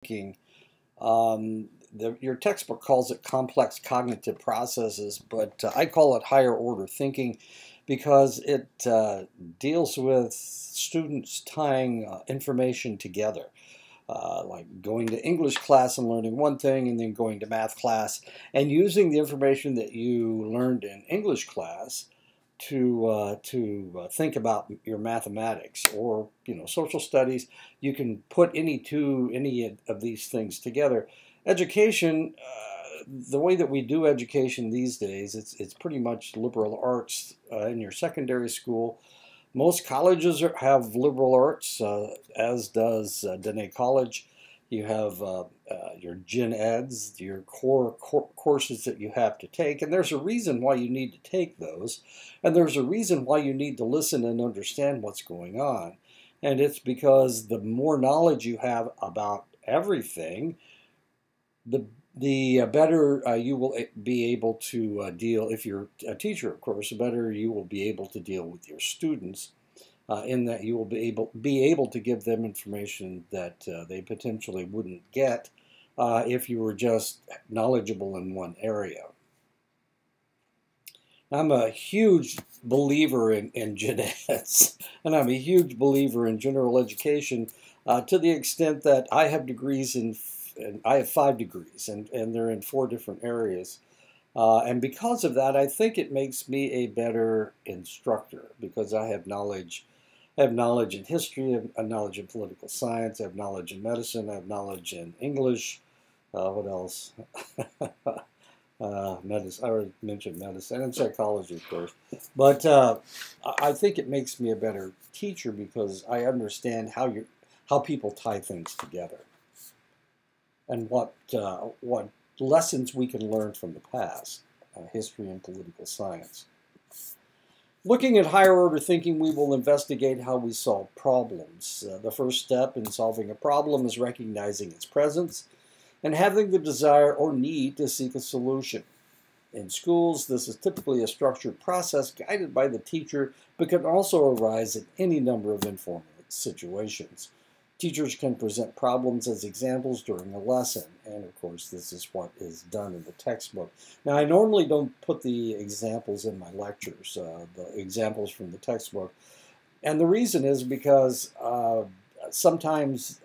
thinking. Your textbook calls it complex cognitive processes, but I call it higher order thinking because it deals with students tying information together. Like going to English class and learning one thing, and then going to math class and using the information that you learned in English class to think about your mathematics or social studies. You can put any of these things together. Education, the way that we do education these days, it's pretty much liberal arts in your secondary school. Most colleges have liberal arts, as does Dene College. You have your gen eds, your core courses that you have to take, and there's a reason why you need to take those, and there's a reason why you need to listen and understand what's going on. And it's because the more knowledge you have about everything, the better you will be able to deal, if you're a teacher, of course, the better you will be able to deal with your students, in that you will be able to give them information that they potentially wouldn't get if you were just knowledgeable in one area. I'm a huge believer in gen eds, and I'm a huge believer in general education to the extent that I have degrees and I have 5 degrees, and they're in 4 different areas. And because of that, I think it makes me a better instructor because I have knowledge. I have knowledge in history, I have knowledge in political science, I have knowledge in medicine, I have knowledge in English. What else? Medicine. I already mentioned medicine and psychology, of course. But I think it makes me a better teacher because I understand how people tie things together and what lessons we can learn from the past, history and political science. Looking at higher order thinking, we will investigate how we solve problems. The first step in solving a problem is recognizing its presence and having the desire or need to seek a solution. In schools, this is typically a structured process guided by the teacher, but can also arise in any number of informal situations. Teachers can present problems as examples during a lesson, and of course this is what is done in the textbook. Now, I normally don't put the examples in my lectures, the examples from the textbook, and the reason is because sometimes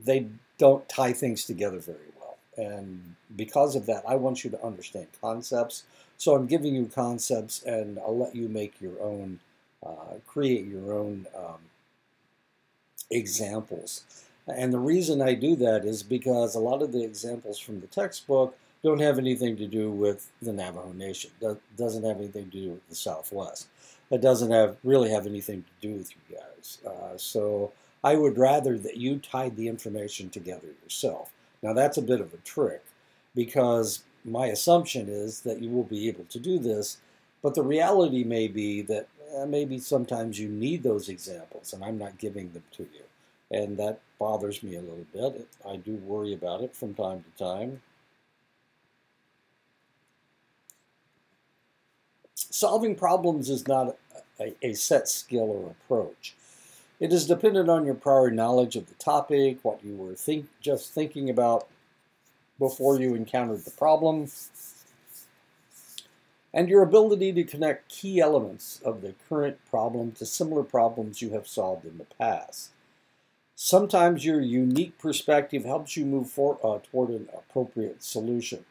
they don't tie things together very well, and because of that I want you to understand concepts, so I'm giving you concepts and I'll let you make your own, create your own examples. And the reason I do that is because a lot of the examples from the textbook don't have anything to do with the Navajo Nation. Doesn't have anything to do with the Southwest. It doesn't really have anything to do with you guys. So I would rather that you tied the information together yourself. Now that's a bit of a trick because my assumption is that you will be able to do this, but the reality may be that maybe sometimes you need those examples and I'm not giving them to you. And that bothers me a little bit. I do worry about it from time to time. Solving problems is not a set skill or approach. It is dependent on your prior knowledge of the topic, what you were just thinking about before you encountered the problem, and your ability to connect key elements of the current problem to similar problems you have solved in the past. Sometimes your unique perspective helps you move toward an appropriate solution.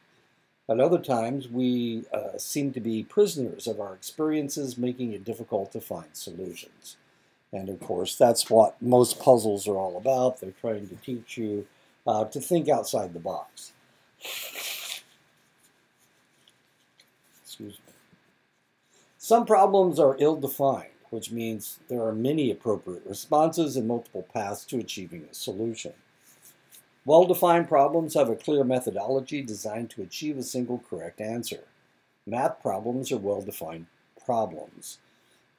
At other times, we seem to be prisoners of our experiences, making it difficult to find solutions. And of course, that's what most puzzles are all about. They're trying to teach you to think outside the box. Excuse me. Some problems are ill-defined, which means there are many appropriate responses and multiple paths to achieving a solution. Well-defined problems have a clear methodology designed to achieve a single correct answer. Math problems are well-defined problems.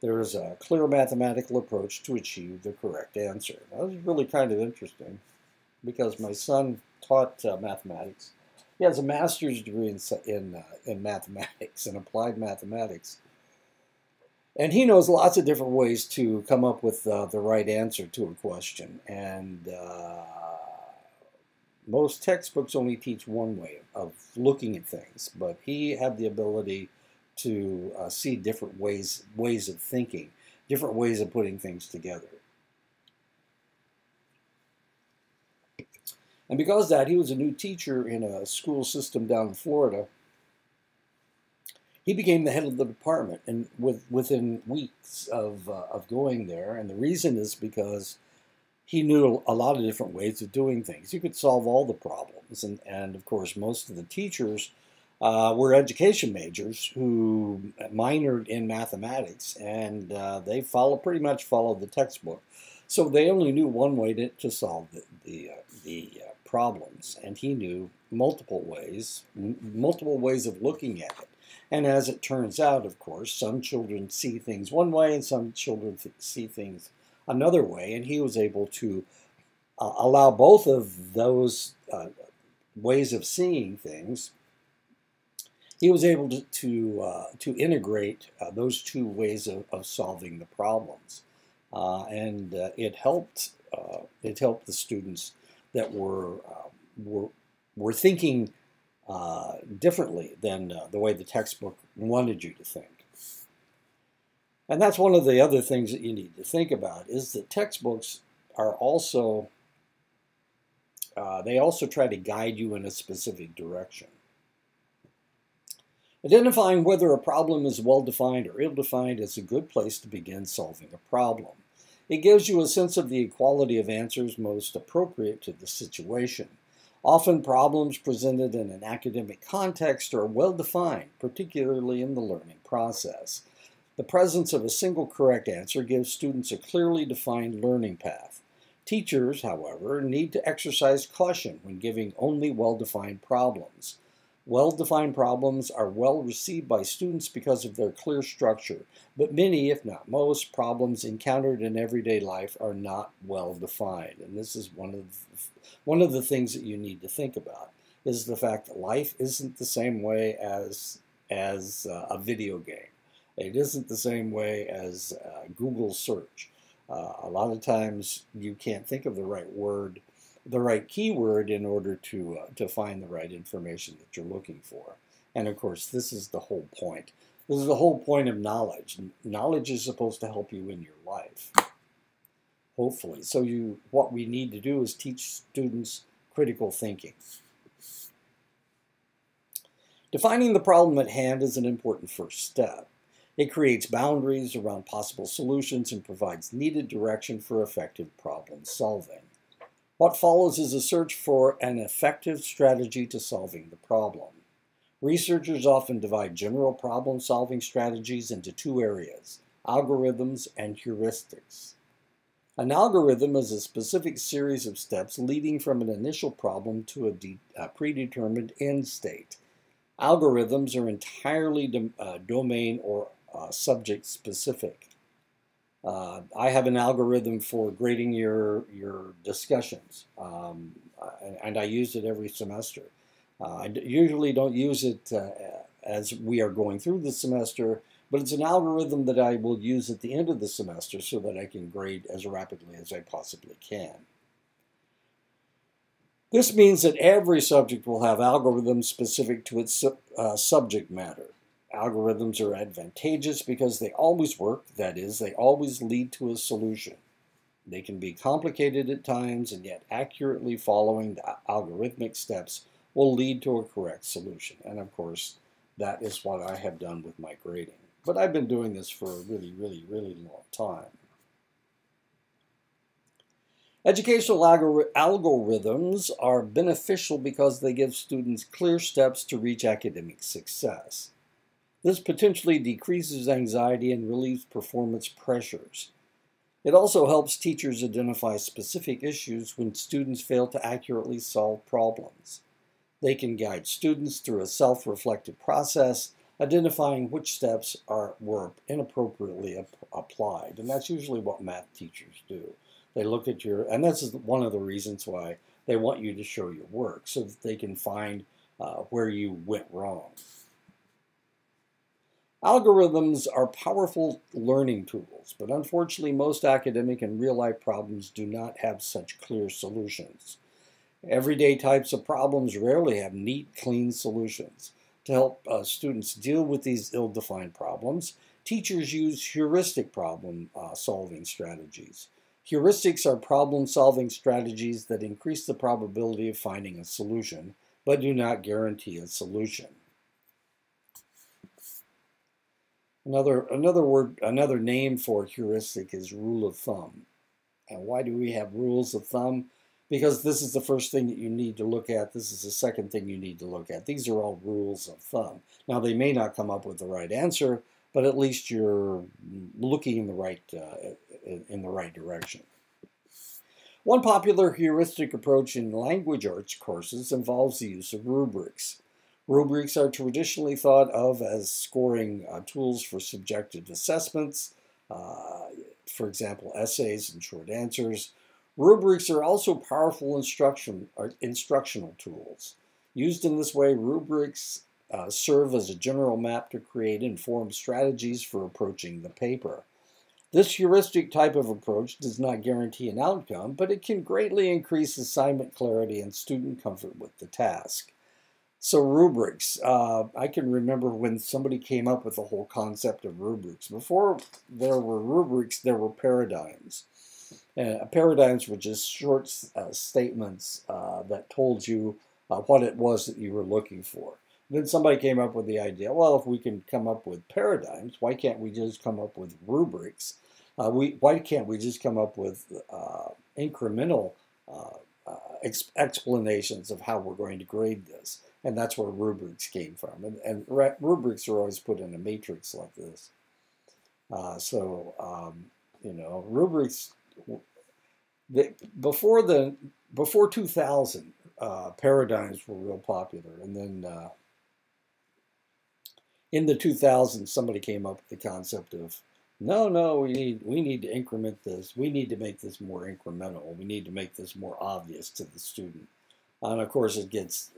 There is a clear mathematical approach to achieve the correct answer. Now, this is really kind of interesting because my son taught mathematics. He has a master's degree in mathematics and applied mathematics. And he knows lots of different ways to come up with the right answer to a question. And most textbooks only teach one way of looking at things, but he had the ability to see different ways of thinking, different ways of putting things together. And because of that, he was a new teacher in a school system down in Florida. He became the head of the department, and within weeks of going there. And the reason is because he knew a lot of different ways of doing things. You could solve all the problems, and of course, most of the teachers were education majors who minored in mathematics, and they pretty much followed the textbook. So they only knew one way to solve the problems, and he knew multiple ways of looking at it. And as it turns out, of course, some children see things one way and some children see things another way, and he was able to allow both of those ways of seeing things. He was able to integrate those two ways of solving the problems, and it helped the students that were thinking differently than the way the textbook wanted you to think. And that's one of the other things that you need to think about, is that textbooks are also, they also try to guide you in a specific direction. Identifying whether a problem is well-defined or ill-defined is a good place to begin solving a problem. It gives you a sense of the equality of answers most appropriate to the situation. Often problems presented in an academic context are well-defined, particularly in the learning process. The presence of a single correct answer gives students a clearly defined learning path. Teachers, however, need to exercise caution when giving only well-defined problems. Well-defined problems are well received by students because of their clear structure, but many, if not most, problems encountered in everyday life are not well-defined. And this is one of the things that you need to think about, is the fact that life isn't the same way as a video game. It isn't the same way as Google search. A lot of times you can't think of the right word, the right keyword in order to find the right information that you're looking for. And of course, this is the whole point. This is the whole point of knowledge. Knowledge is supposed to help you in your life, hopefully. So what we need to do is teach students critical thinking. Defining the problem at hand is an important first step. It creates boundaries around possible solutions and provides needed direction for effective problem solving. What follows is a search for an effective strategy to solving the problem. Researchers often divide general problem-solving strategies into two areas: algorithms and heuristics. An algorithm is a specific series of steps leading from an initial problem to a predetermined end state. Algorithms are entirely domain or subject specific. I have an algorithm for grading your discussions, and I use it every semester. I usually don't use it as we are going through the semester, but it's an algorithm that I will use at the end of the semester so that I can grade as rapidly as I possibly can. This means that every subject will have algorithms specific to its subject matter. Algorithms are advantageous because they always work, that is, they always lead to a solution. They can be complicated at times, and yet accurately following the algorithmic steps will lead to a correct solution. And of course, that is what I have done with my grading. But I've been doing this for a really, really, really long time. Educational algorithms are beneficial because they give students clear steps to reach academic success. This potentially decreases anxiety and relieves performance pressures. It also helps teachers identify specific issues when students fail to accurately solve problems. They can guide students through a self-reflective process, identifying which steps were inappropriately applied. And that's usually what math teachers do. They look at and this is one of the reasons why they want you to show your work, so that they can find where you went wrong. Algorithms are powerful learning tools, but unfortunately most academic and real-life problems do not have such clear solutions. Everyday types of problems rarely have neat, clean solutions. To help students deal with these ill-defined problems, teachers use heuristic problem solving strategies. Heuristics are problem-solving strategies that increase the probability of finding a solution, but do not guarantee a solution. Another name for heuristic is rule of thumb. And why do we have rules of thumb? Because this is the first thing that you need to look at. This is the second thing you need to look at. These are all rules of thumb. Now, they may not come up with the right answer, but at least you're looking in the right direction. One popular heuristic approach in language arts courses involves the use of rubrics. Rubrics are traditionally thought of as scoring tools for subjective assessments, for example, essays and short answers. Rubrics are also powerful instructional tools. Used in this way, rubrics serve as a general map to create informed strategies for approaching the paper. This heuristic type of approach does not guarantee an outcome, but it can greatly increase assignment clarity and student comfort with the task. So rubrics, I can remember when somebody came up with the whole concept of rubrics. Before there were rubrics, there were paradigms. Paradigms were just short statements that told you what it was that you were looking for. Then somebody came up with the idea, well, if we can come up with paradigms, why can't we just come up with rubrics? Why can't we just come up with incremental explanations of how we're going to grade this? And that's where rubrics came from. And rubrics are always put in a matrix like this. Rubrics, before 2000, paradigms were real popular. And then in the 2000s, somebody came up with the concept of, no, we need to increment this. We need to make this more incremental. We need to make this more obvious to the student. And of course, it gets,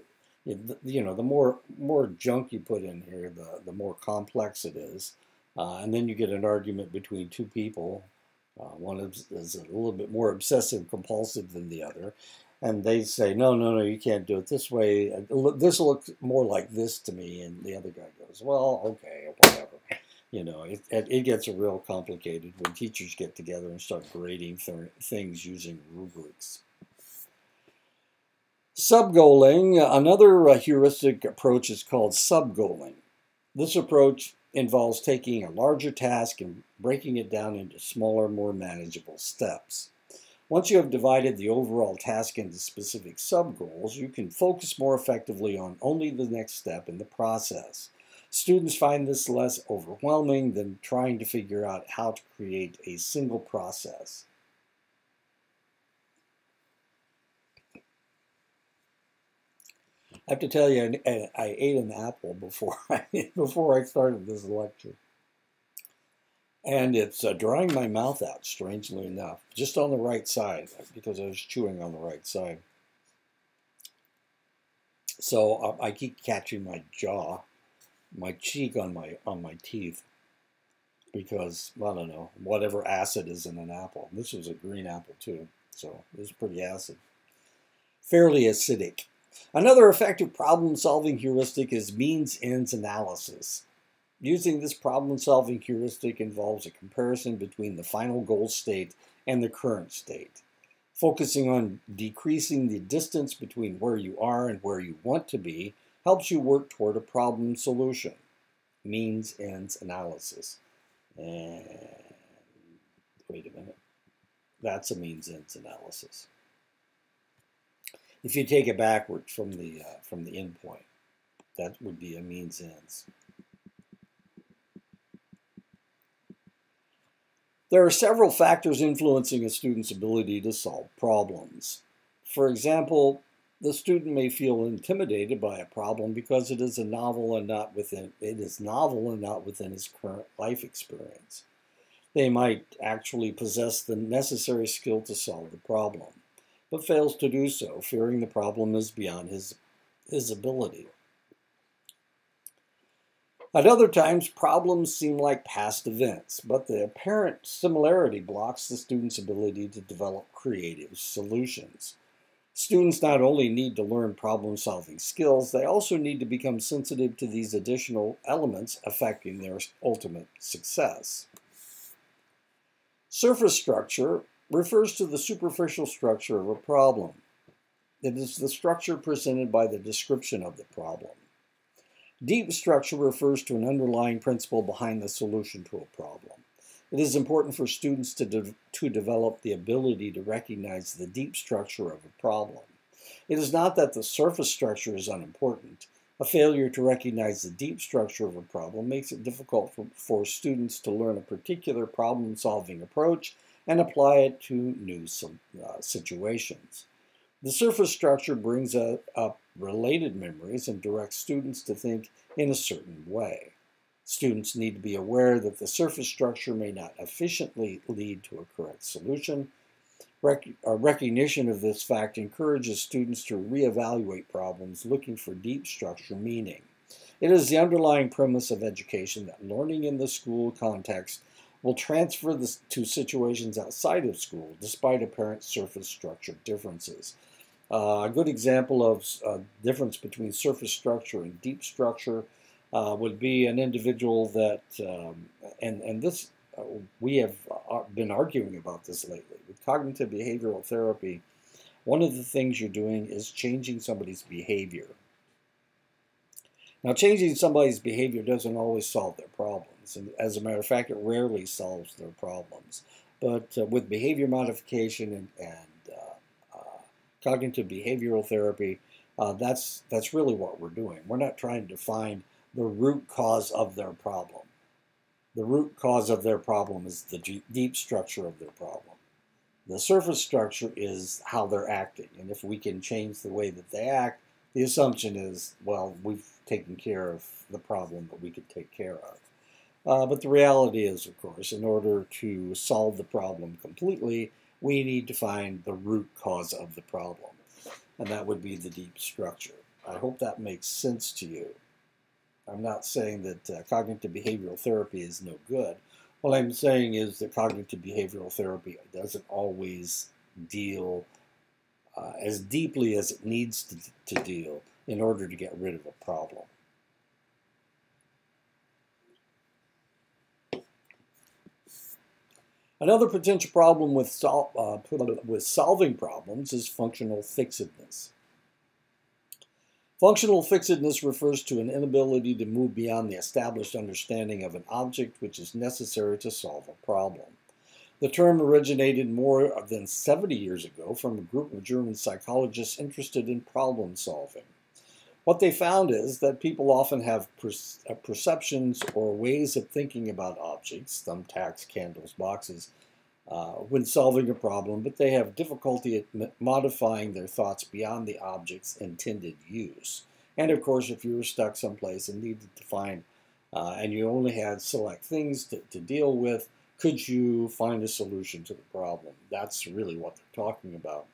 the more junk you put in here, the more complex it is. And then you get an argument between two people. One is a little bit more obsessive compulsive than the other. And they say, no, you can't do it this way. This looks more like this to me. And the other guy goes, well, okay, whatever. It gets real complicated when teachers get together and start grading things using rubrics. Subgoaling, another heuristic approach is called subgoaling. This approach involves taking a larger task and breaking it down into smaller, more manageable steps. Once you have divided the overall task into specific sub-goals, you can focus more effectively on only the next step in the process. Students find this less overwhelming than trying to figure out how to create a single process. I have to tell you, I ate an apple before I started this lecture. And it's drying my mouth out, strangely enough, just on the right side, because I was chewing on the right side. So I keep catching my jaw, my cheek on my teeth, because, I don't know, whatever acid is in an apple. This was a green apple too, so it was pretty acid. Fairly acidic. Another effective problem-solving heuristic is means-ends analysis. Using this problem-solving heuristic involves a comparison between the final goal state and the current state. Focusing on decreasing the distance between where you are and where you want to be helps you work toward a problem solution. Means-ends analysis. And wait a minute. That's a means-ends analysis. If you take it backwards from the end point, that would be a means-ends. There are several factors influencing a student's ability to solve problems. For example, the student may feel intimidated by a problem because it is novel and not within his current life experience. They might actually possess the necessary skill to solve the problem, but fails to do so, fearing the problem is beyond his ability. At other times, problems seem like past events, but the apparent similarity blocks the student's ability to develop creative solutions. Students not only need to learn problem-solving skills, they also need to become sensitive to these additional elements affecting their ultimate success. Surface structure refers to the superficial structure of a problem. It is the structure presented by the description of the problem. Deep structure refers to an underlying principle behind the solution to a problem. It is important for students to develop the ability to recognize the deep structure of a problem. It is not that the surface structure is unimportant. A failure to recognize the deep structure of a problem makes it difficult for students to learn a particular problem-solving approach and apply it to new situations. The surface structure brings up related memories and directs students to think in a certain way. Students need to be aware that the surface structure may not efficiently lead to a correct solution. Recognition of this fact encourages students to reevaluate problems looking for deep structure meaning. It is the underlying premise of education that learning in the school context will transfer to situations outside of school, despite apparent surface structure differences. A good example of difference between surface structure and deep structure would be an individual that, and this, we have been arguing about this lately. With cognitive behavioral therapy, one of the things you're doing is changing somebody's behavior. Now, changing somebody's behavior doesn't always solve their problems. And as a matter of fact, it rarely solves their problems. But with behavior modification and cognitive behavioral therapy, that's really what we're doing. We're not trying to find the root cause of their problem. The root cause of their problem is the deep structure of their problem. The surface structure is how they're acting. And if we can change the way that they act, the assumption is, well, we've taken care of the problem that we could take care of. But the reality is, of course, in order to solve the problem completely, we need to find the root cause of the problem. And that would be the deep structure. I hope that makes sense to you. I'm not saying that cognitive behavioral therapy is no good. What I'm saying is that cognitive behavioral therapy doesn't always deal as deeply as it needs to deal in order to get rid of a problem. Another potential problem with solving problems is functional fixedness. Functional fixedness refers to an inability to move beyond the established understanding of an object which is necessary to solve a problem. The term originated more than 70 years ago from a group of German psychologists interested in problem solving. What they found is that people often have perceptions or ways of thinking about objects, thumbtacks, candles, boxes, when solving a problem, but they have difficulty at modifying their thoughts beyond the object's intended use. And of course, if you were stuck someplace and needed to find, and you only had select things to deal with, could you find a solution to the problem? That's really what they're talking about.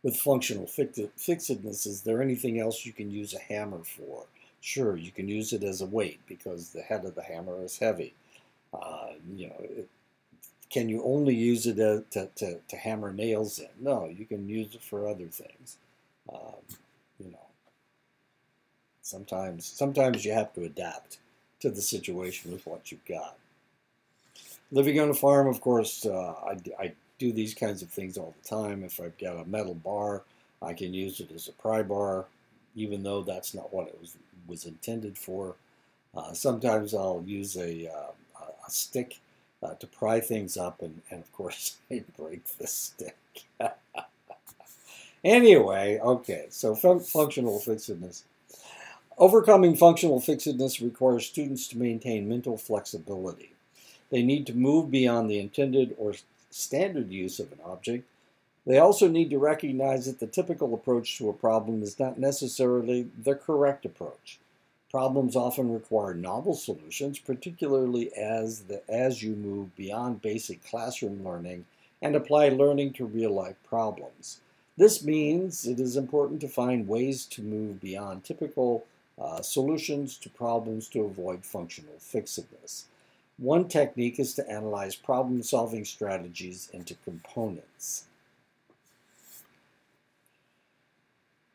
With functional fixedness, is there anything else you can use a hammer for? Sure, you can use it as a weight because the head of the hammer is heavy. Can you only use it to hammer nails in? No, you can use it for other things. Sometimes you have to adapt to the situation with what you've got. Living on a farm, of course, I do these kinds of things all the time. If I've got a metal bar, I can use it as a pry bar, even though that's not what it was intended for. Sometimes I'll use a stick to pry things up, and of course, I break the stick. Anyway, okay, so functional fixedness. Overcoming functional fixedness requires students to maintain mental flexibility. They need to move beyond the intended or standard use of an object. They also need to recognize that the typical approach to a problem is not necessarily the correct approach. Problems often require novel solutions, particularly as you move beyond basic classroom learning and apply learning to real-life problems. This means it is important to find ways to move beyond typical solutions to problems to avoid functional fixedness. One technique is to analyze problem-solving strategies into components.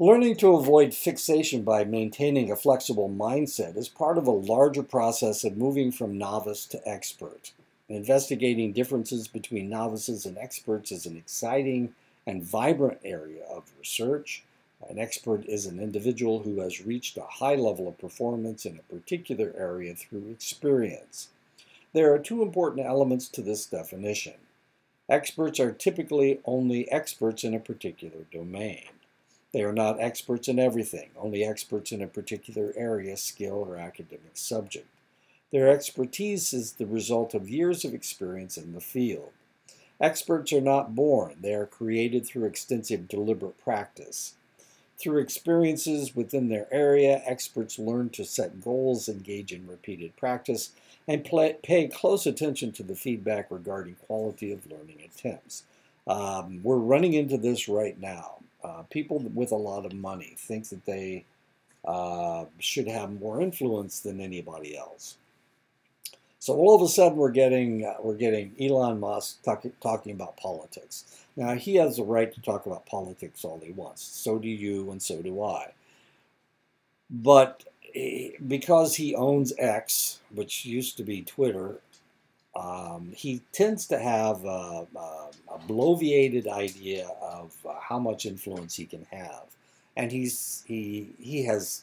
Learning to avoid fixation by maintaining a flexible mindset is part of a larger process of moving from novice to expert. Investigating differences between novices and experts is an exciting and vibrant area of research. An expert is an individual who has reached a high level of performance in a particular area through experience. There are two important elements to this definition. Experts are typically only experts in a particular domain. They are not experts in everything, only experts in a particular area, skill, or academic subject. Their expertise is the result of years of experience in the field. Experts are not born, they are created through extensive deliberate practice. Through experiences within their area, experts learn to set goals, engage in repeated practice, and pay close attention to the feedback regarding quality of learning attempts. We're running into this right now. People with a lot of money think that they should have more influence than anybody else. So all of a sudden, we're getting Elon Musk talking about politics. Now he has the right to talk about politics all he wants. So do you, and so do I. But because he owns X, which used to be Twitter, he tends to have a bloviated idea of how much influence he can have, and he has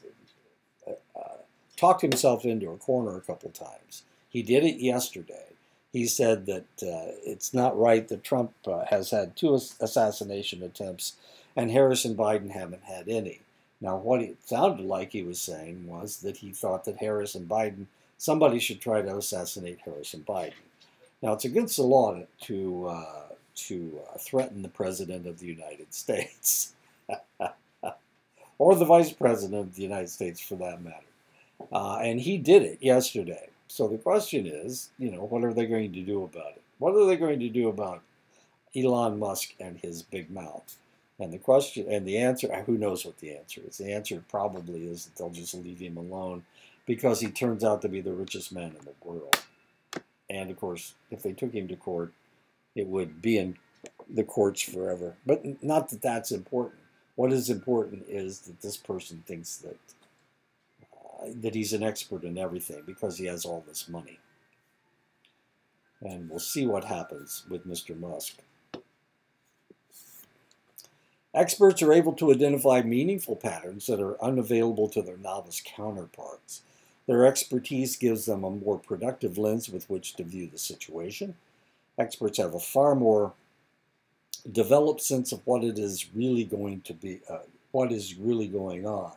talked himself into a corner a couple times. He did it yesterday. He said that it's not right that Trump has had 2 assassination attempts and Harris and Biden haven't had any. Now, what it sounded like he was saying was that he thought that Harris and Biden, somebody should try to assassinate Harris and Biden. Now, it's against the law to threaten the President of the United States, or the Vice President of the United States for that matter. And he did it yesterday. So the question is, what are they going to do about it? What are they going to do about Elon Musk and his big mouth? And the question, and the answer, who knows what the answer is? The answer probably is that they'll just leave him alone because he turns out to be the richest man in the world. And of course, if they took him to court, it would be in the courts forever. But not that that's important. What is important is that this person thinks that he's an expert in everything because he has all this money. And we'll see what happens with Mr. Musk. Experts are able to identify meaningful patterns that are unavailable to their novice counterparts. Their expertise gives them a more productive lens with which to view the situation. Experts have a far more developed sense of what it is really going to be, what is really going on.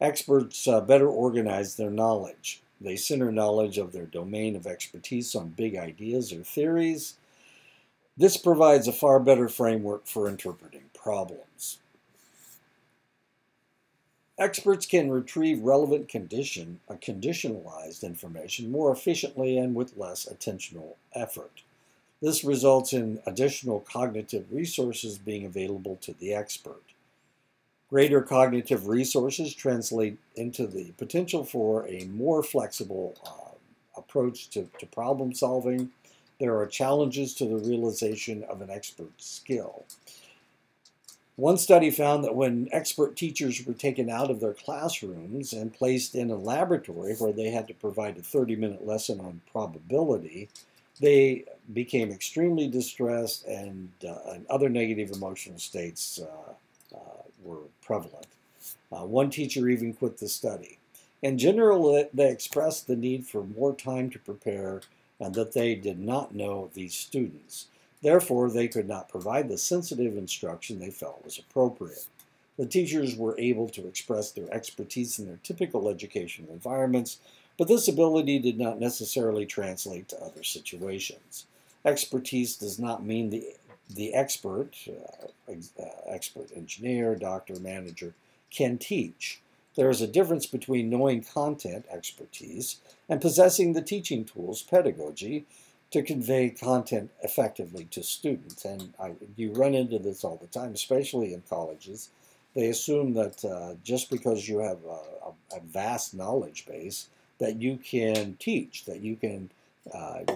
Experts better organize their knowledge. They center knowledge of their domain of expertise on big ideas or theories. This provides a far better framework for interpreting problems. Experts can retrieve relevant conditionalized information more efficiently and with less attentional effort. This results in additional cognitive resources being available to the expert. Greater cognitive resources translate into the potential for a more flexible approach to problem solving. There are challenges to the realization of an expert's skill. One study found that when expert teachers were taken out of their classrooms and placed in a laboratory where they had to provide a 30-minute lesson on probability, they became extremely distressed and other negative emotional states were prevalent. One teacher even quit the study. In general, they expressed the need for more time to prepare and that they did not know these students. Therefore, they could not provide the sensitive instruction they felt was appropriate. The teachers were able to express their expertise in their typical educational environments, but this ability did not necessarily translate to other situations. Expertise does not mean the expert engineer, doctor, manager, can teach. There is a difference between knowing content expertise and possessing the teaching tools, pedagogy, to convey content effectively to students. And you run into this all the time, especially in colleges. They assume that just because you have a vast knowledge base, that you can teach, that you can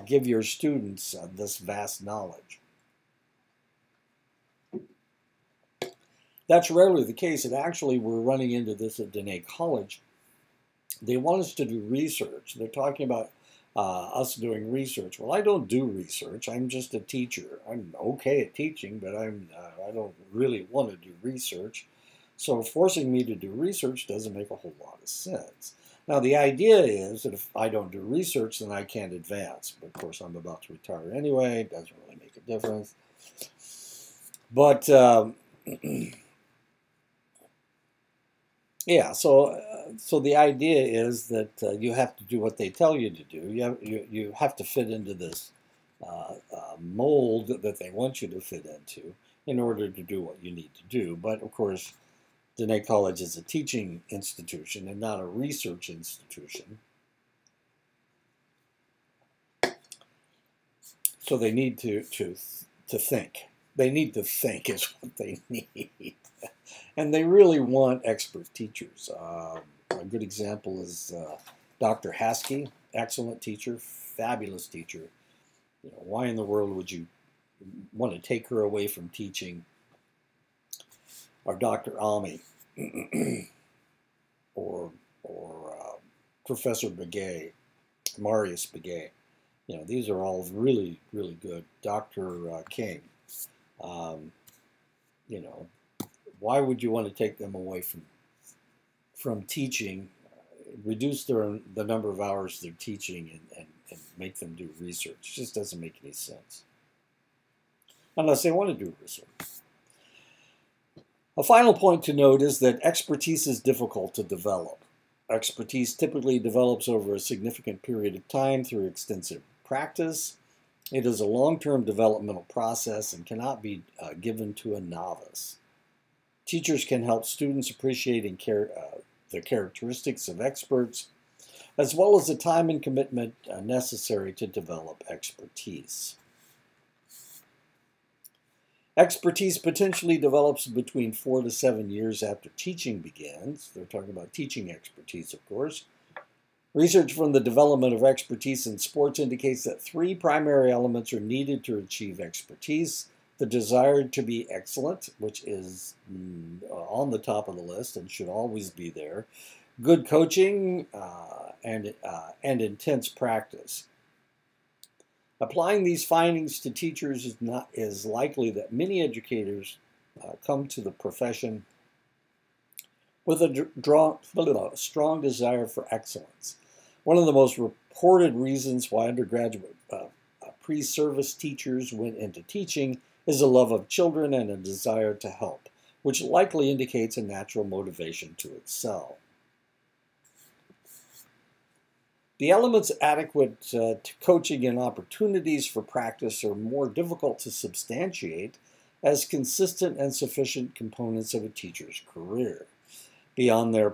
give your students this vast knowledge. That's rarely the case, and actually we're running into this at Dene College. They want us to do research. They're talking about us doing research. Well, I don't do research. I'm just a teacher. I'm okay at teaching, but I don't really want to do research. So forcing me to do research doesn't make a whole lot of sense. Now, the idea is that if I don't do research, then I can't advance. But of course, I'm about to retire anyway. It doesn't really make a difference. But yeah, so the idea is that you have to do what they tell you to do. You have to fit into this mold that they want you to fit into in order to do what you need to do. But of course, Dene College is a teaching institution and not a research institution. So they need to think. They need to think is what they need. And they really want expert teachers. A good example is Dr. Haskey, excellent teacher, fabulous teacher. You know, why in the world would you want to take her away from teaching? Or Dr. Almy, or Professor Begay, Marius Begay. You know, these are all really, really good. Dr. King, you know, why would you want to take them away from teaching, reduce the number of hours they're teaching and make them do research? It just doesn't make any sense. Unless they want to do research. A final point to note is that expertise is difficult to develop. Expertise typically develops over a significant period of time through extensive practice. It is a long-term developmental process and cannot be given to a novice. Teachers can help students appreciate the characteristics of experts, as well as the time and commitment necessary to develop expertise. Expertise potentially develops between 4 to 7 years after teaching begins. They're talking about teaching expertise, of course. Research from the development of expertise in sports indicates that 3 primary elements are needed to achieve expertise. The desire to be excellent, which is on the top of the list and should always be there. Good coaching and intense practice. Applying these findings to teachers is likely that many educators come to the profession with a strong desire for excellence. One of the most reported reasons why undergraduate pre-service teachers went into teaching is a love of children and a desire to help, which likely indicates a natural motivation to excel. The elements adequate to coaching and opportunities for practice are more difficult to substantiate as consistent and sufficient components of a teacher's career. Beyond their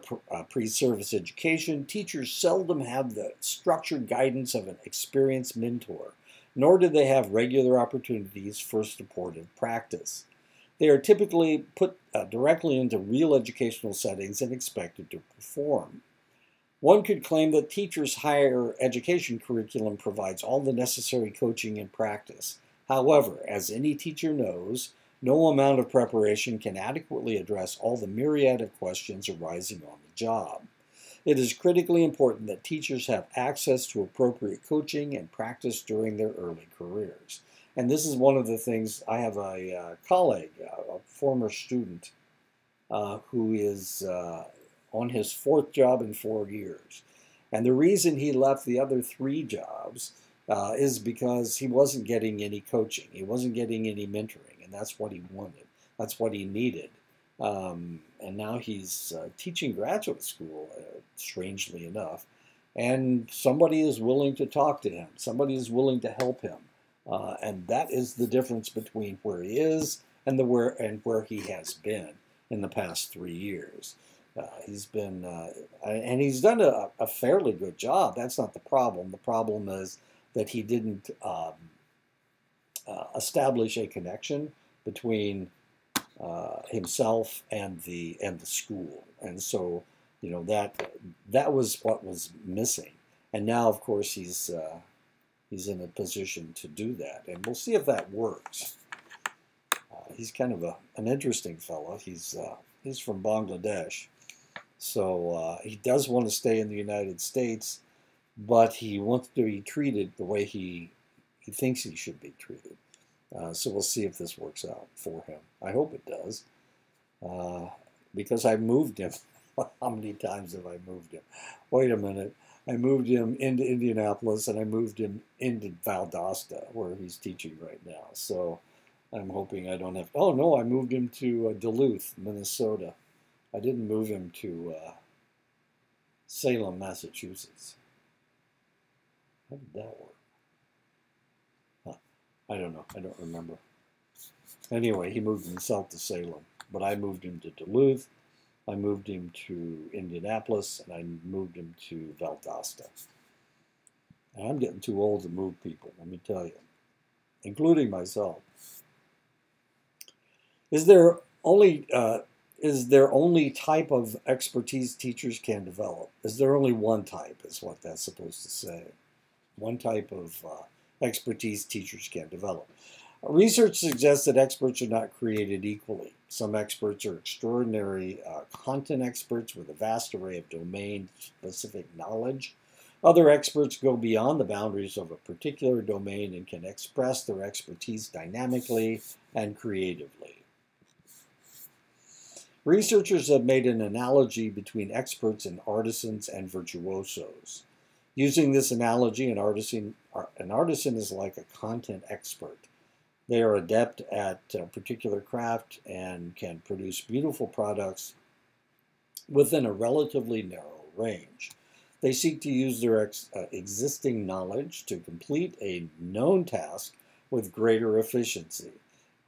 pre-service education, teachers seldom have the structured guidance of an experienced mentor, nor do they have regular opportunities for supportive practice. They are typically put directly into real educational settings and expected to perform. One could claim that teachers' higher education curriculum provides all the necessary coaching and practice. However, as any teacher knows, no amount of preparation can adequately address all the myriad of questions arising on the job. It is critically important that teachers have access to appropriate coaching and practice during their early careers. And this is one of the things. I have a colleague, a former student, who is on his 4th job in 4 years. And the reason he left the other 3 jobs is because he wasn't getting any coaching. He wasn't getting any mentoring, and that's what he wanted. That's what he needed. And now he's teaching graduate school, strangely enough, and somebody is willing to talk to him. Somebody is willing to help him. And that is the difference between where he is and where he has been in the past 3 years. He's been, and he's done a fairly good job. That's not the problem. The problem is that he didn't establish a connection between himself and the school, and so that was what was missing. And now, of course, he's in a position to do that, and we'll see if that works. he's kind of an interesting fellow. He's from Bangladesh, so he does want to stay in the United States, but he wants to be treated the way he thinks he should be treated. So we'll see if this works out for him. I hope it does, because I moved him. How many times have I moved him? Wait a minute. I moved him into Indianapolis, and I moved him into Valdosta, where he's teaching right now. So I'm hoping I don't have. Oh no, I moved him to Duluth, Minnesota. I didn't move him to Salem, Massachusetts. How did that work? Huh. I don't know. I don't remember. Anyway, he moved himself to Salem, but I moved him to Duluth. I moved him to Indianapolis, and I moved him to Valdosta. And I'm getting too old to move people, let me tell you, including myself. Is there only type of expertise teachers can develop? Is there only one type, is what that's supposed to say? One type of expertise teachers can develop. Research suggests that experts are not created equally. Some experts are extraordinary content experts with a vast array of domain-specific knowledge. Other experts go beyond the boundaries of a particular domain and can express their expertise dynamically and creatively. Researchers have made an analogy between experts and artisans and virtuosos. Using this analogy, an artisan is like a content expert. They are adept at a particular craft and can produce beautiful products within a relatively narrow range. They seek to use their existing knowledge to complete a known task with greater efficiency.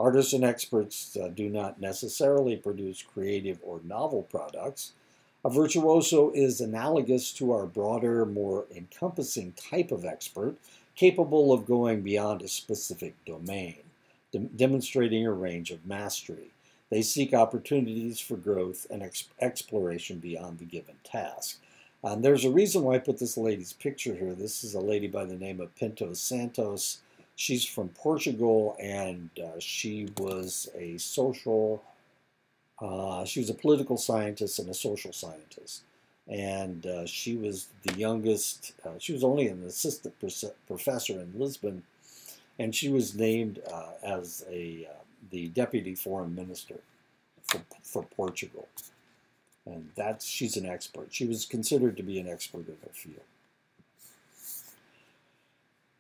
Artisan experts do not necessarily produce creative or novel products. A virtuoso is analogous to our broader, more encompassing type of expert, capable of going beyond a specific domain, demonstrating a range of mastery. They seek opportunities for growth and exploration beyond the given task. There's a reason why I put this lady's picture here. This is a lady by the name of Pinto Santos. She's from Portugal, and she was a political scientist and a social scientist. And she was the youngest, she was only an assistant professor in Lisbon, and she was named as the deputy foreign minister for Portugal. And she's an expert. She was considered to be an expert in her field.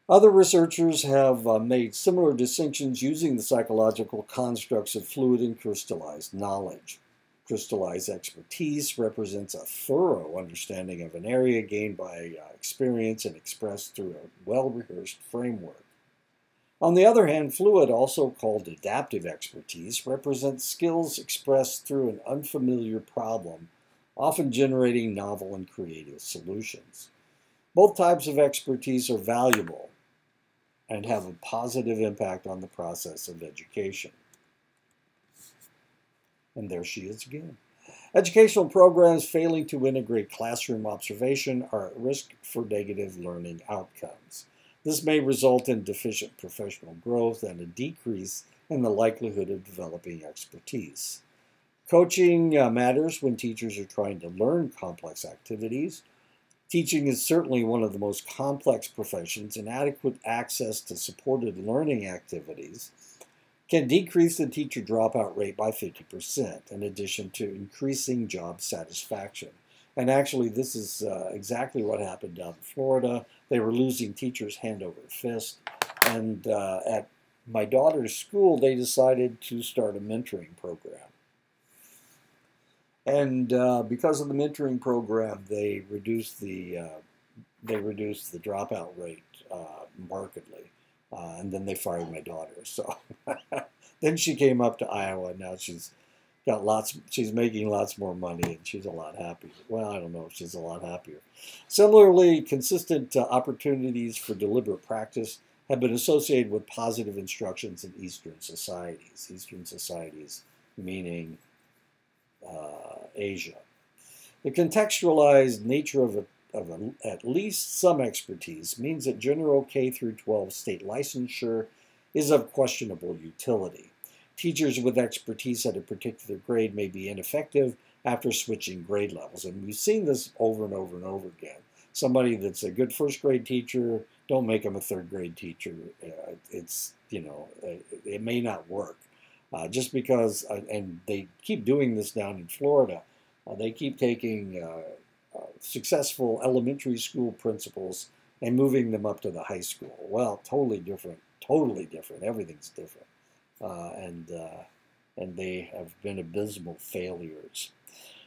Other researchers have made similar distinctions using the psychological constructs of fluid and crystallized knowledge. Crystallized expertise represents a thorough understanding of an area gained by experience and expressed through a well-rehearsed framework. On the other hand, fluid, also called adaptive expertise, represents skills expressed through an unfamiliar problem, often generating novel and creative solutions. Both types of expertise are valuable and have a positive impact on the process of education. And there she is again. Educational programs failing to integrate classroom observation are at risk for negative learning outcomes. This may result in deficient professional growth and a decrease in the likelihood of developing expertise. Coaching matters when teachers are trying to learn complex activities. Teaching is certainly one of the most complex professions, and adequate access to supported learning activities can decrease the teacher dropout rate by 50%, in addition to increasing job satisfaction. And actually, this is exactly what happened down in Florida. They were losing teachers hand over fist. And at my daughter's school, they decided to start a mentoring program. And because of the mentoring program, they reduced the dropout rate markedly. And then they fired my daughter. So then she came up to Iowa. Now she's making lots more money, and she's a lot happier. Well, I don't know if she's a lot happier. Similarly, consistent opportunities for deliberate practice have been associated with positive instructions in Eastern societies. Eastern societies meaning Asia. The contextualized nature of at least some expertise means that general K through 12 state licensure is of questionable utility. Teachers with expertise at a particular grade may be ineffective after switching grade levels. And we've seen this over and over and over again. Somebody that's a good first grade teacher, don't make them a third grade teacher. It may not work. Just because, and they keep doing this down in Florida, they keep taking successful elementary school principals and moving them up to the high school. Well, totally different, everything's different. And they have been abysmal failures.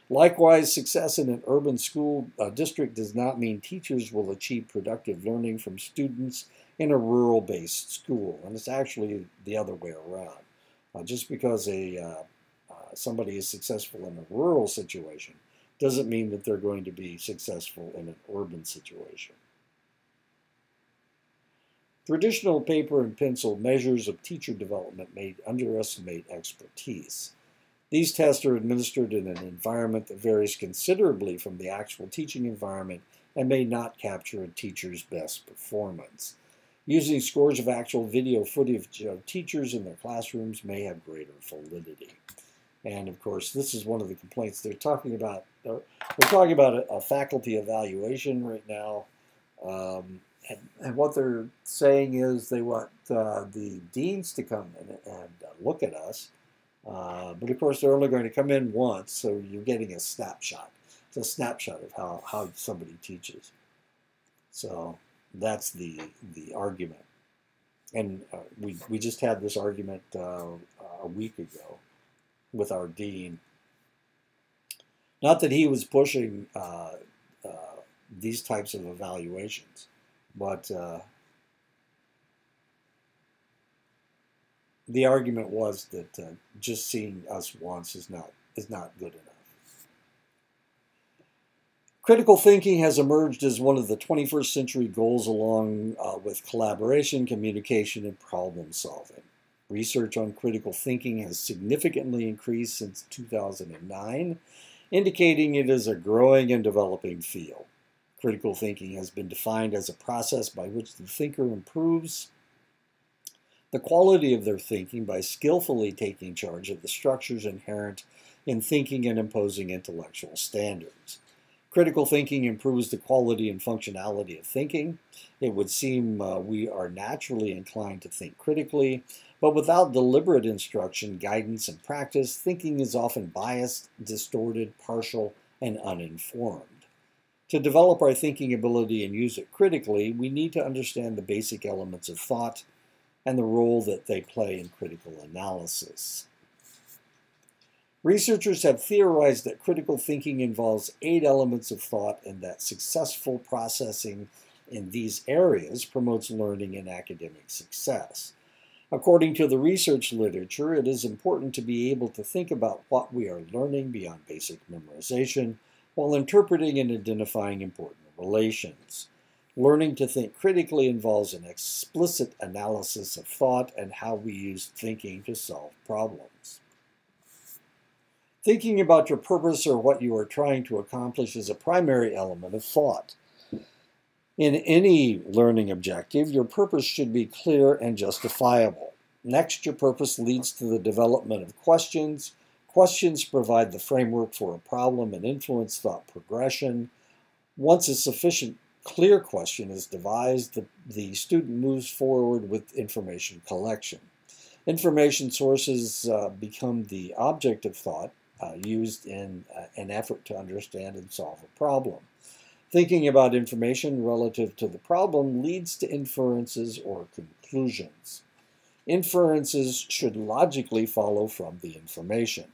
Likewise, success in an urban school district does not mean teachers will achieve productive learning from students in a rural-based school. And it's actually the other way around. Just because somebody is successful in a rural situation doesn't mean that they're going to be successful in an urban situation. Traditional paper and pencil measures of teacher development may underestimate expertise. These tests are administered in an environment that varies considerably from the actual teaching environment and may not capture a teacher's best performance. Using scores of actual video footage of teachers in their classrooms may have greater validity. And of course, this is one of the complaints they're talking about. We're talking about a faculty evaluation right now. And what they're saying is they want the deans to come in and look at us. But of course, they're only going to come in once, so you're getting a snapshot. It's a snapshot of how somebody teaches. So that's the argument. And we just had this argument a week ago with our dean. Not that he was pushing these types of evaluations, but the argument was that just seeing us once is not good enough. Critical thinking has emerged as one of the 21st century goals along with collaboration, communication, and problem solving. Research on critical thinking has significantly increased since 2009, indicating it is a growing and developing field. Critical thinking has been defined as a process by which the thinker improves the quality of their thinking by skillfully taking charge of the structures inherent in thinking and imposing intellectual standards. Critical thinking improves the quality and functionality of thinking. It would seem we are naturally inclined to think critically, but without deliberate instruction, guidance, and practice, thinking is often biased, distorted, partial, and uninformed. To develop our thinking ability and use it critically, we need to understand the basic elements of thought and the role that they play in critical analysis. Researchers have theorized that critical thinking involves 8 elements of thought and that successful processing in these areas promotes learning and academic success. According to the research literature, it is important to be able to think about what we are learning beyond basic memorization while interpreting and identifying important relations. Learning to think critically involves an explicit analysis of thought and how we use thinking to solve problems. Thinking about your purpose or what you are trying to accomplish is a primary element of thought. In any learning objective, your purpose should be clear and justifiable. Next, your purpose leads to the development of questions. Questions provide the framework for a problem and influence thought progression. Once a sufficient clear question is devised, the student moves forward with information collection. Information sources become the object of thought used in an effort to understand and solve a problem. Thinking about information relative to the problem leads to inferences or conclusions. Inferences should logically follow from the information.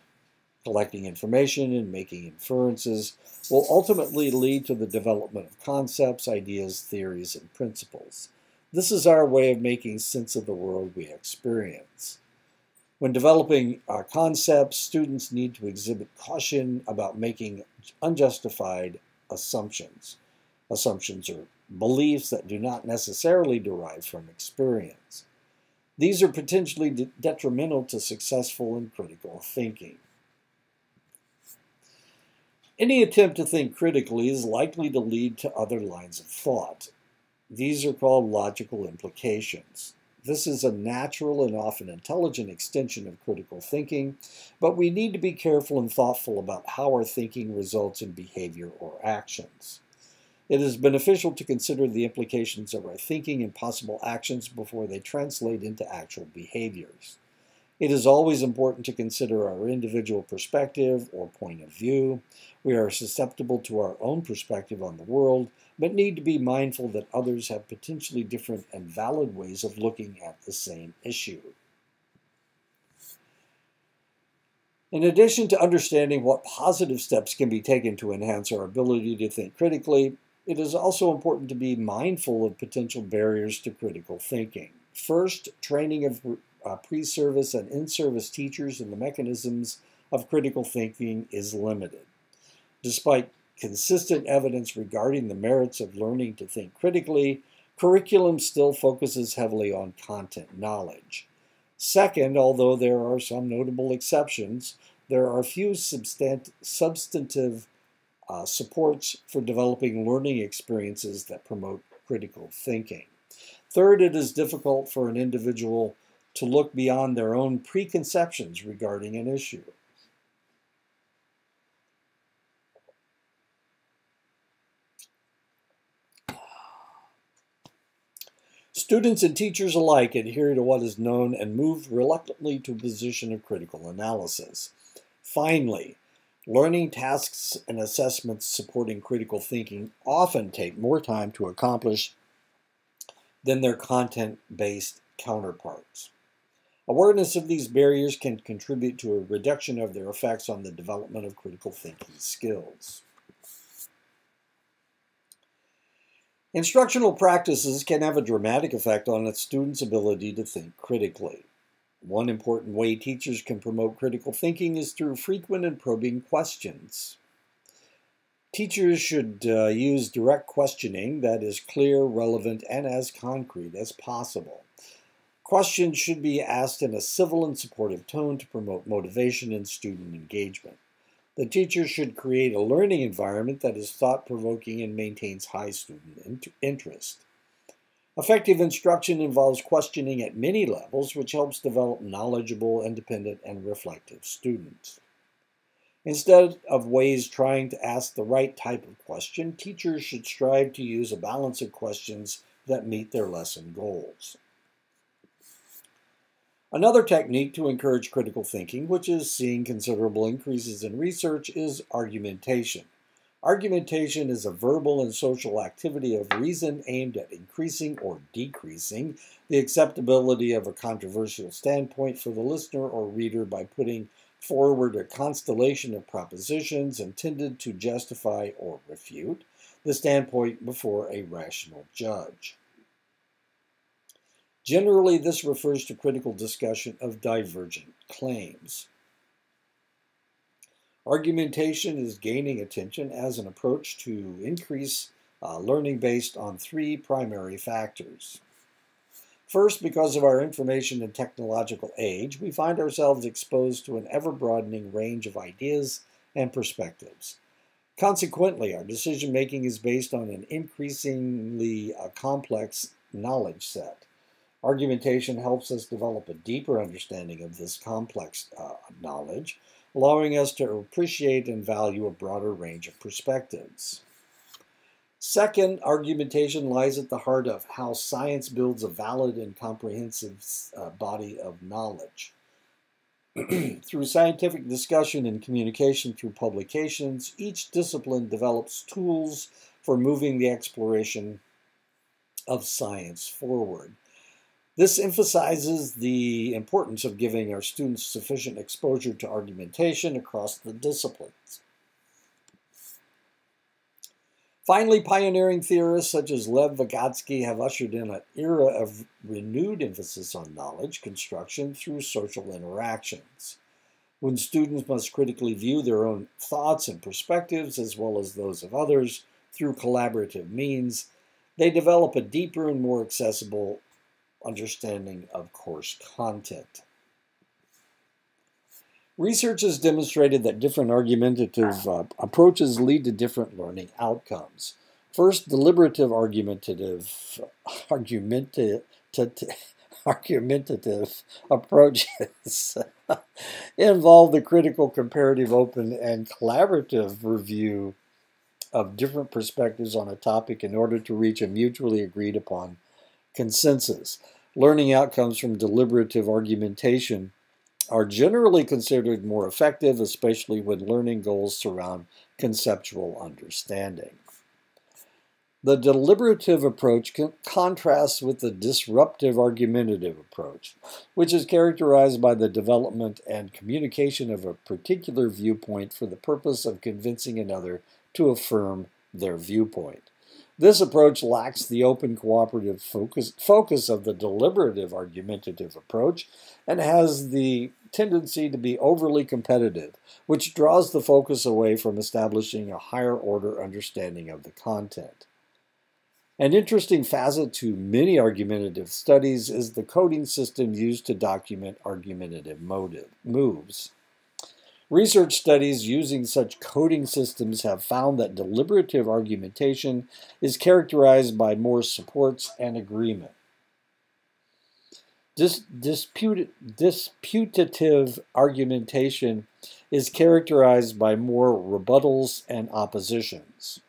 Collecting information and making inferences will ultimately lead to the development of concepts, ideas, theories, and principles. This is our way of making sense of the world we experience. When developing our concepts, students need to exhibit caution about making unjustified assumptions. Assumptions are beliefs that do not necessarily derive from experience. These are potentially detrimental to successful and critical thinking. Any attempt to think critically is likely to lead to other lines of thought. These are called logical implications. This is a natural and often intelligent extension of critical thinking, but we need to be careful and thoughtful about how our thinking results in behavior or actions. It is beneficial to consider the implications of our thinking and possible actions before they translate into actual behaviors. It is always important to consider our individual perspective or point of view. We are susceptible to our own perspective on the world, but need to be mindful that others have potentially different and valid ways of looking at the same issue. In addition to understanding what positive steps can be taken to enhance our ability to think critically, it is also important to be mindful of potential barriers to critical thinking. First, training of pre-service and in-service teachers in the mechanisms of critical thinking is limited. Despite consistent evidence regarding the merits of learning to think critically, curriculum still focuses heavily on content knowledge. Second, although there are some notable exceptions, there are few substantive supports for developing learning experiences that promote critical thinking. Third, it is difficult for an individual to look beyond their own preconceptions regarding an issue. Students and teachers alike adhere to what is known and move reluctantly to a position of critical analysis. Finally, learning tasks and assessments supporting critical thinking often take more time to accomplish than their content-based counterparts. Awareness of these barriers can contribute to a reduction of their effects on the development of critical thinking skills. Instructional practices can have a dramatic effect on a student's ability to think critically. One important way teachers can promote critical thinking is through frequent and probing questions. Teachers should use direct questioning that is clear, relevant, and as concrete as possible. Questions should be asked in a civil and supportive tone to promote motivation and student engagement. The teacher should create a learning environment that is thought-provoking and maintains high student interest. Effective instruction involves questioning at many levels, which helps develop knowledgeable, independent, and reflective students. Instead of ways trying to ask the right type of question, teachers should strive to use a balance of questions that meet their lesson goals. Another technique to encourage critical thinking, which is seeing considerable increases in research, is argumentation. Argumentation is a verbal and social activity of reason aimed at increasing or decreasing the acceptability of a controversial standpoint for the listener or reader by putting forward a constellation of propositions intended to justify or refute the standpoint before a rational judge. Generally, this refers to critical discussion of divergent claims. Argumentation is gaining attention as an approach to increase learning based on three primary factors. First, because of our information and technological age, we find ourselves exposed to an ever-broadening range of ideas and perspectives. Consequently, our decision-making is based on an increasingly complex knowledge set. Argumentation helps us develop a deeper understanding of this complex knowledge, allowing us to appreciate and value a broader range of perspectives. Second, argumentation lies at the heart of how science builds a valid and comprehensive body of knowledge. Through scientific discussion and communication through publications, each discipline develops tools for moving the exploration of science forward. This emphasizes the importance of giving our students sufficient exposure to argumentation across the disciplines. Finally, pioneering theorists such as Lev Vygotsky have ushered in an era of renewed emphasis on knowledge construction through social interactions. When students must critically view their own thoughts and perspectives as well as those of others through collaborative means, they develop a deeper and more accessible understanding of course content. Research has demonstrated that different argumentative approaches lead to different learning outcomes. First, deliberative argumentative argumentative approaches involve the critical, comparative, open, and collaborative review of different perspectives on a topic in order to reach a mutually agreed upon consensus. Learning outcomes from deliberative argumentation are generally considered more effective, especially when learning goals surround conceptual understanding. The deliberative approach contrasts with the disruptive argumentative approach, which is characterized by the development and communication of a particular viewpoint for the purpose of convincing another to affirm their viewpoint. This approach lacks the open cooperative focus of the deliberative argumentative approach and has the tendency to be overly competitive, which draws the focus away from establishing a higher order understanding of the content. An interesting facet to many argumentative studies is the coding system used to document argumentative moves. Research studies using such coding systems have found that deliberative argumentation is characterized by more supports and agreement. Disputative argumentation is characterized by more rebuttals and oppositions.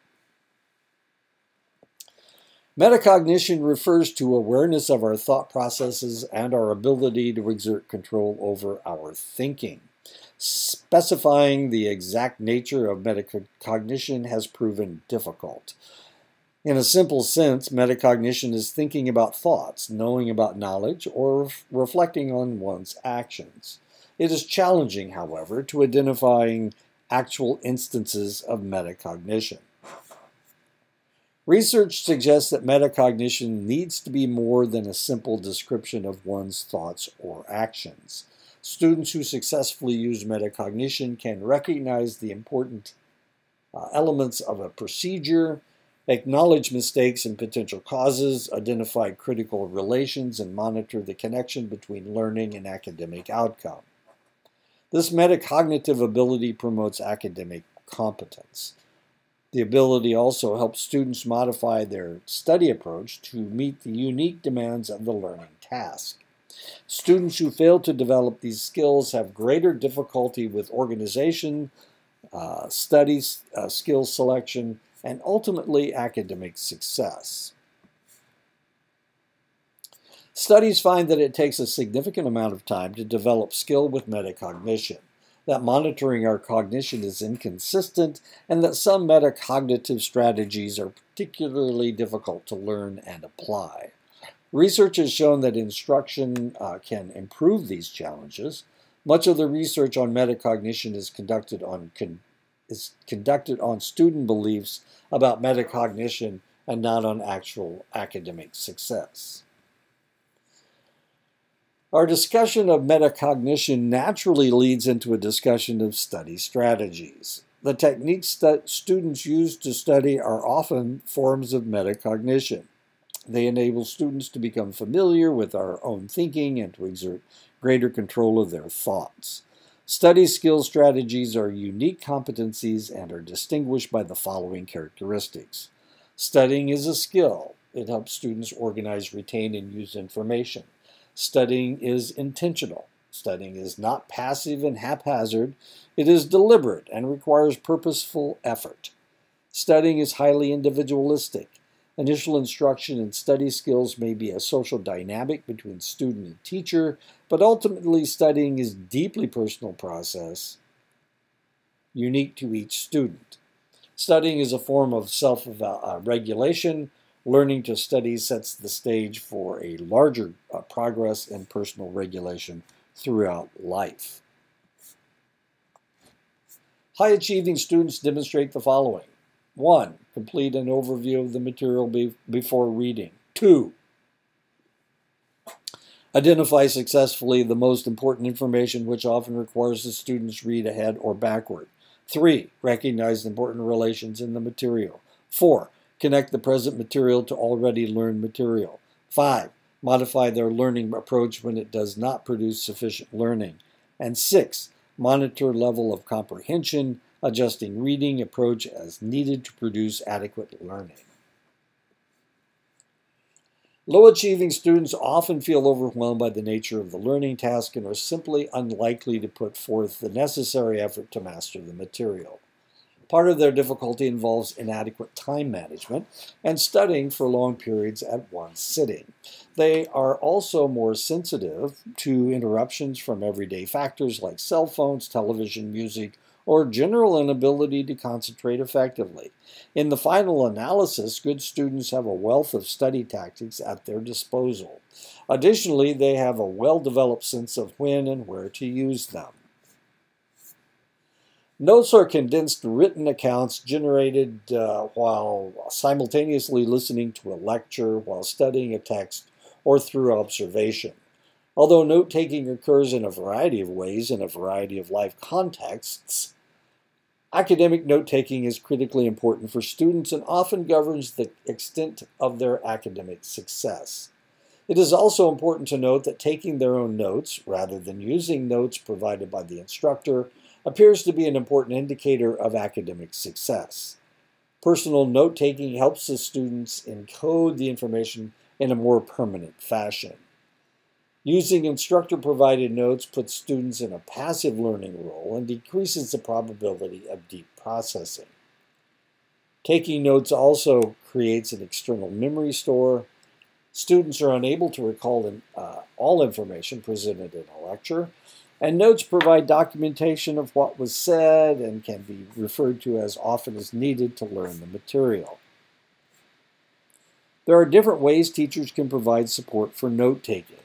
Metacognition refers to awareness of our thought processes and our ability to exert control over our thinking. Specifying the exact nature of metacognition has proven difficult. In a simple sense, metacognition is thinking about thoughts, knowing about knowledge, or reflecting on one's actions. It is challenging, however, to identifying actual instances of metacognition. Research suggests that metacognition needs to be more than a simple description of one's thoughts or actions. Students who successfully use metacognition can recognize the important elements of a procedure, acknowledge mistakes and potential causes, identify critical relations, and monitor the connection between learning and academic outcome. This metacognitive ability promotes academic competence. The ability also helps students modify their study approach to meet the unique demands of the learning task. Students who fail to develop these skills have greater difficulty with organization, studies, skill selection, and ultimately academic success. Studies find that it takes a significant amount of time to develop skill with metacognition, that monitoring our cognition is inconsistent, and that some metacognitive strategies are particularly difficult to learn and apply. Research has shown that instruction can improve these challenges. Much of the research on metacognition is conducted on student beliefs about metacognition and not on actual academic success. Our discussion of metacognition naturally leads into a discussion of study strategies. The techniques that students use to study are often forms of metacognition. They enable students to become familiar with our own thinking and to exert greater control of their thoughts. Study skill strategies are unique competencies and are distinguished by the following characteristics. Studying is a skill. It helps students organize, retain, and use information. Studying is intentional. Studying is not passive and haphazard. It is deliberate and requires purposeful effort. Studying is highly individualistic. Initial instruction and study skills may be a social dynamic between student and teacher, but ultimately studying is a deeply personal process, unique to each student. Studying is a form of self-regulation. Learning to study sets the stage for a larger progress in personal regulation throughout life. High-achieving students demonstrate the following. 1. Complete an overview of the material before reading. 2. Identify successfully the most important information, which often requires the students read ahead or backward. 3. Recognize important relations in the material. 4. Connect the present material to already learned material. 5. Modify their learning approach when it does not produce sufficient learning. And 6. Monitor level of comprehension, adjusting reading approach as needed to produce adequate learning. Low achieving students often feel overwhelmed by the nature of the learning task and are simply unlikely to put forth the necessary effort to master the material. Part of their difficulty involves inadequate time management and studying for long periods at one sitting. They are also more sensitive to interruptions from everyday factors like cell phones, television, music, or general inability to concentrate effectively. In the final analysis, good students have a wealth of study tactics at their disposal. Additionally, they have a well-developed sense of when and where to use them. Notes are condensed written accounts generated while simultaneously listening to a lecture, while studying a text, or through observation. Although note-taking occurs in a variety of ways in a variety of life contexts, academic note-taking is critically important for students and often governs the extent of their academic success. It is also important to note that taking their own notes, rather than using notes provided by the instructor, appears to be an important indicator of academic success. Personal note-taking helps the students encode the information in a more permanent fashion. Using instructor-provided notes puts students in a passive learning role and decreases the probability of deep processing. Taking notes also creates an external memory store. Students are unable to recall all information presented in a lecture, and notes provide documentation of what was said and can be referred to as often as needed to learn the material. There are different ways teachers can provide support for note-taking.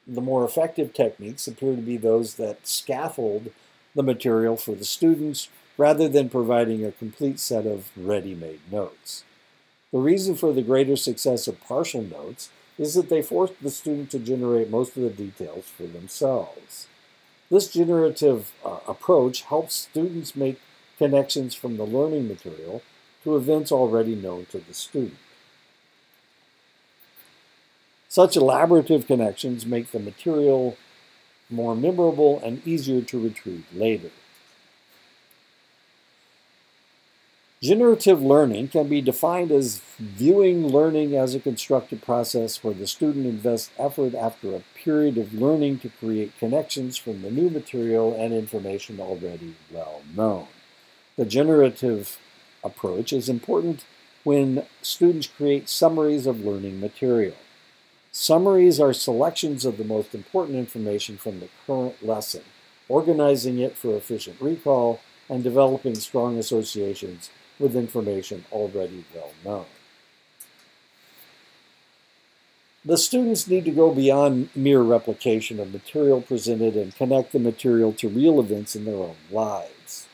The more effective techniques appear to be those that scaffold the material for the students rather than providing a complete set of ready-made notes. The reason for the greater success of partial notes is that they force the student to generate most of the details for themselves. This generative approach helps students make connections from the learning material to events already known to the student. Such elaborative connections make the material more memorable and easier to retrieve later. Generative learning can be defined as viewing learning as a constructed process where the student invests effort after a period of learning to create connections from the new material and information already well known. The generative approach is important when students create summaries of learning material. Summaries are selections of the most important information from the current lesson, organizing it for efficient recall and developing strong associations with information already well known. The students need to go beyond mere replication of material presented and connect the material to real events in their own lives.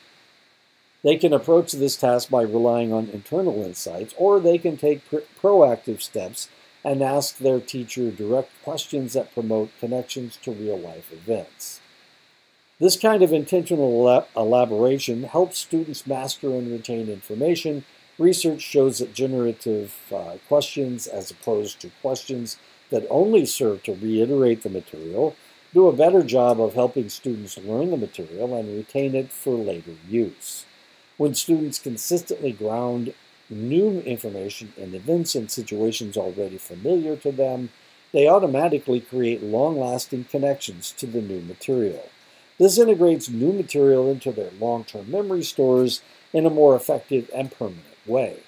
They can approach this task by relying on internal insights, or they can take proactive steps and ask their teacher direct questions that promote connections to real-life events. This kind of intentional elaboration helps students master and retain information. Research shows that generative questions, as opposed to questions that only serve to reiterate the material, do a better job of helping students learn the material and retain it for later use. When students consistently ground new information in events and situations already familiar to them, they automatically create long-lasting connections to the new material. This integrates new material into their long-term memory stores in a more effective and permanent way.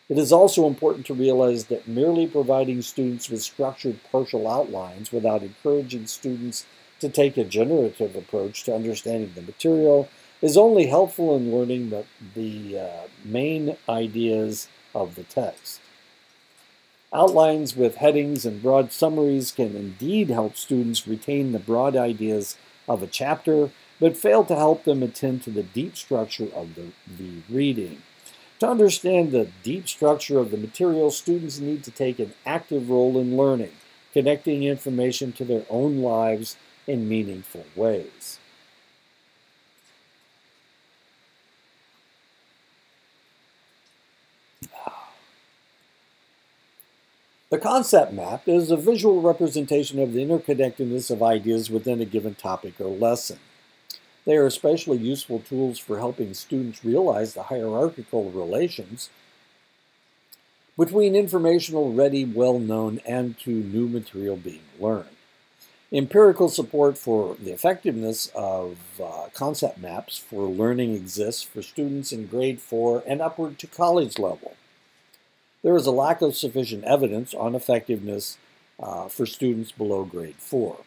It is also important to realize that merely providing students with structured partial outlines without encouraging students to take a generative approach to understanding the material is only helpful in learning the main ideas of the text. Outlines with headings and broad summaries can indeed help students retain the broad ideas of a chapter, but fail to help them attend to the deep structure of the reading. To understand the deep structure of the material, students need to take an active role in learning, connecting information to their own lives in meaningful ways. The concept map is a visual representation of the interconnectedness of ideas within a given topic or lesson. They are especially useful tools for helping students realize the hierarchical relations between information already well known and to new material being learned. Empirical support for the effectiveness of concept maps for learning exists for students in grade 4 and upward to college level. There is a lack of sufficient evidence on effectiveness for students below grade 4.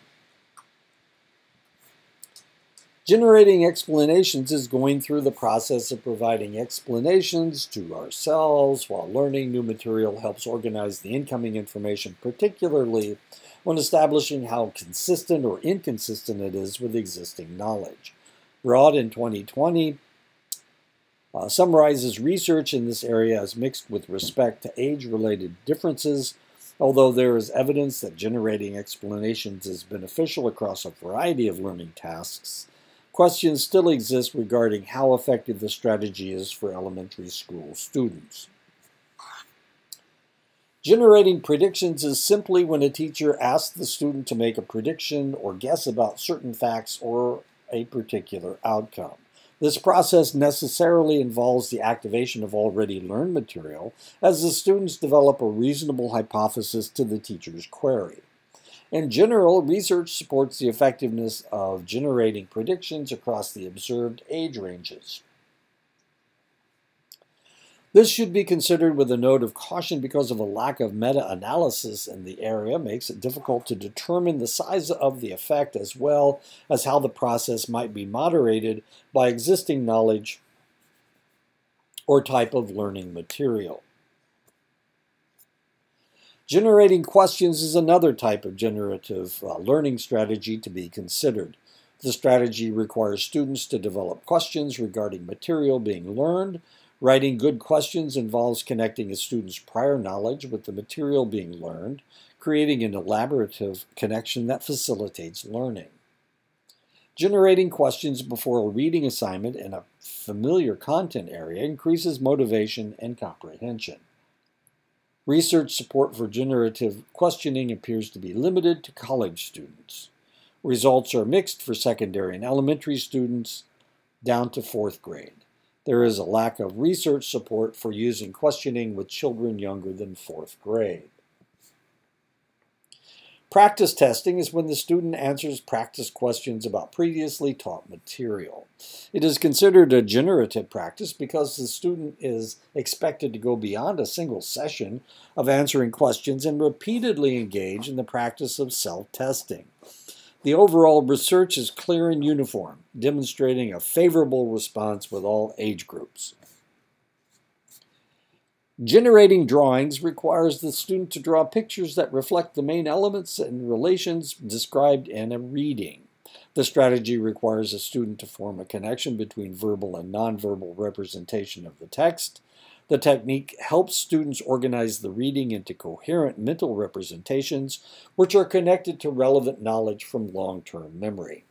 Generating explanations is going through the process of providing explanations to ourselves while learning new material helps organize the incoming information, particularly when establishing how consistent or inconsistent it is with existing knowledge. Broad in 2020 summarizes research in this area as mixed with respect to age-related differences. Although there is evidence that generating explanations is beneficial across a variety of learning tasks, questions still exist regarding how effective the strategy is for elementary school students. Generating predictions is simply when a teacher asks the student to make a prediction or guess about certain facts or a particular outcome. This process necessarily involves the activation of already learned material as the students develop a reasonable hypothesis to the teacher's query. In general, research supports the effectiveness of generating predictions across the observed age ranges. This should be considered with a note of caution because of a lack of meta-analysis in the area makes it difficult to determine the size of the effect as well as how the process might be moderated by existing knowledge or type of learning material. Generating questions is another type of generative learning strategy to be considered. The strategy requires students to develop questions regarding material being learned. Writing good questions involves connecting a student's prior knowledge with the material being learned, creating an elaborative connection that facilitates learning. Generating questions before a reading assignment in a familiar content area increases motivation and comprehension. Research support for generative questioning appears to be limited to college students. Results are mixed for secondary and elementary students down to 4th grade. There is a lack of research support for using questioning with children younger than 4th grade. Practice testing is when the student answers practice questions about previously taught material. It is considered a generative practice because the student is expected to go beyond a single session of answering questions and repeatedly engage in the practice of self-testing. The overall research is clear and uniform, demonstrating a favorable response with all age groups. Generating drawings requires the student to draw pictures that reflect the main elements and relations described in a reading. The strategy requires a student to form a connection between verbal and nonverbal representation of the text. The technique helps students organize the reading into coherent mental representations, which are connected to relevant knowledge from long-term memory.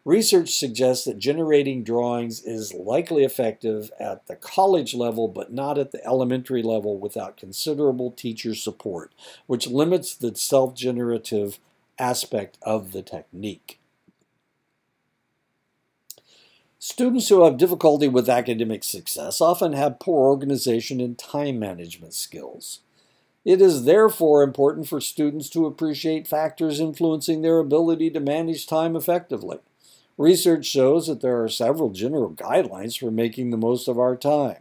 Research suggests that generating drawings is likely effective at the college level, but not at the elementary level without considerable teacher support, which limits the self-generative aspect of the technique. Students who have difficulty with academic success often have poor organization and time management skills. It is therefore important for students to appreciate factors influencing their ability to manage time effectively. Research shows that there are several general guidelines for making the most of our time.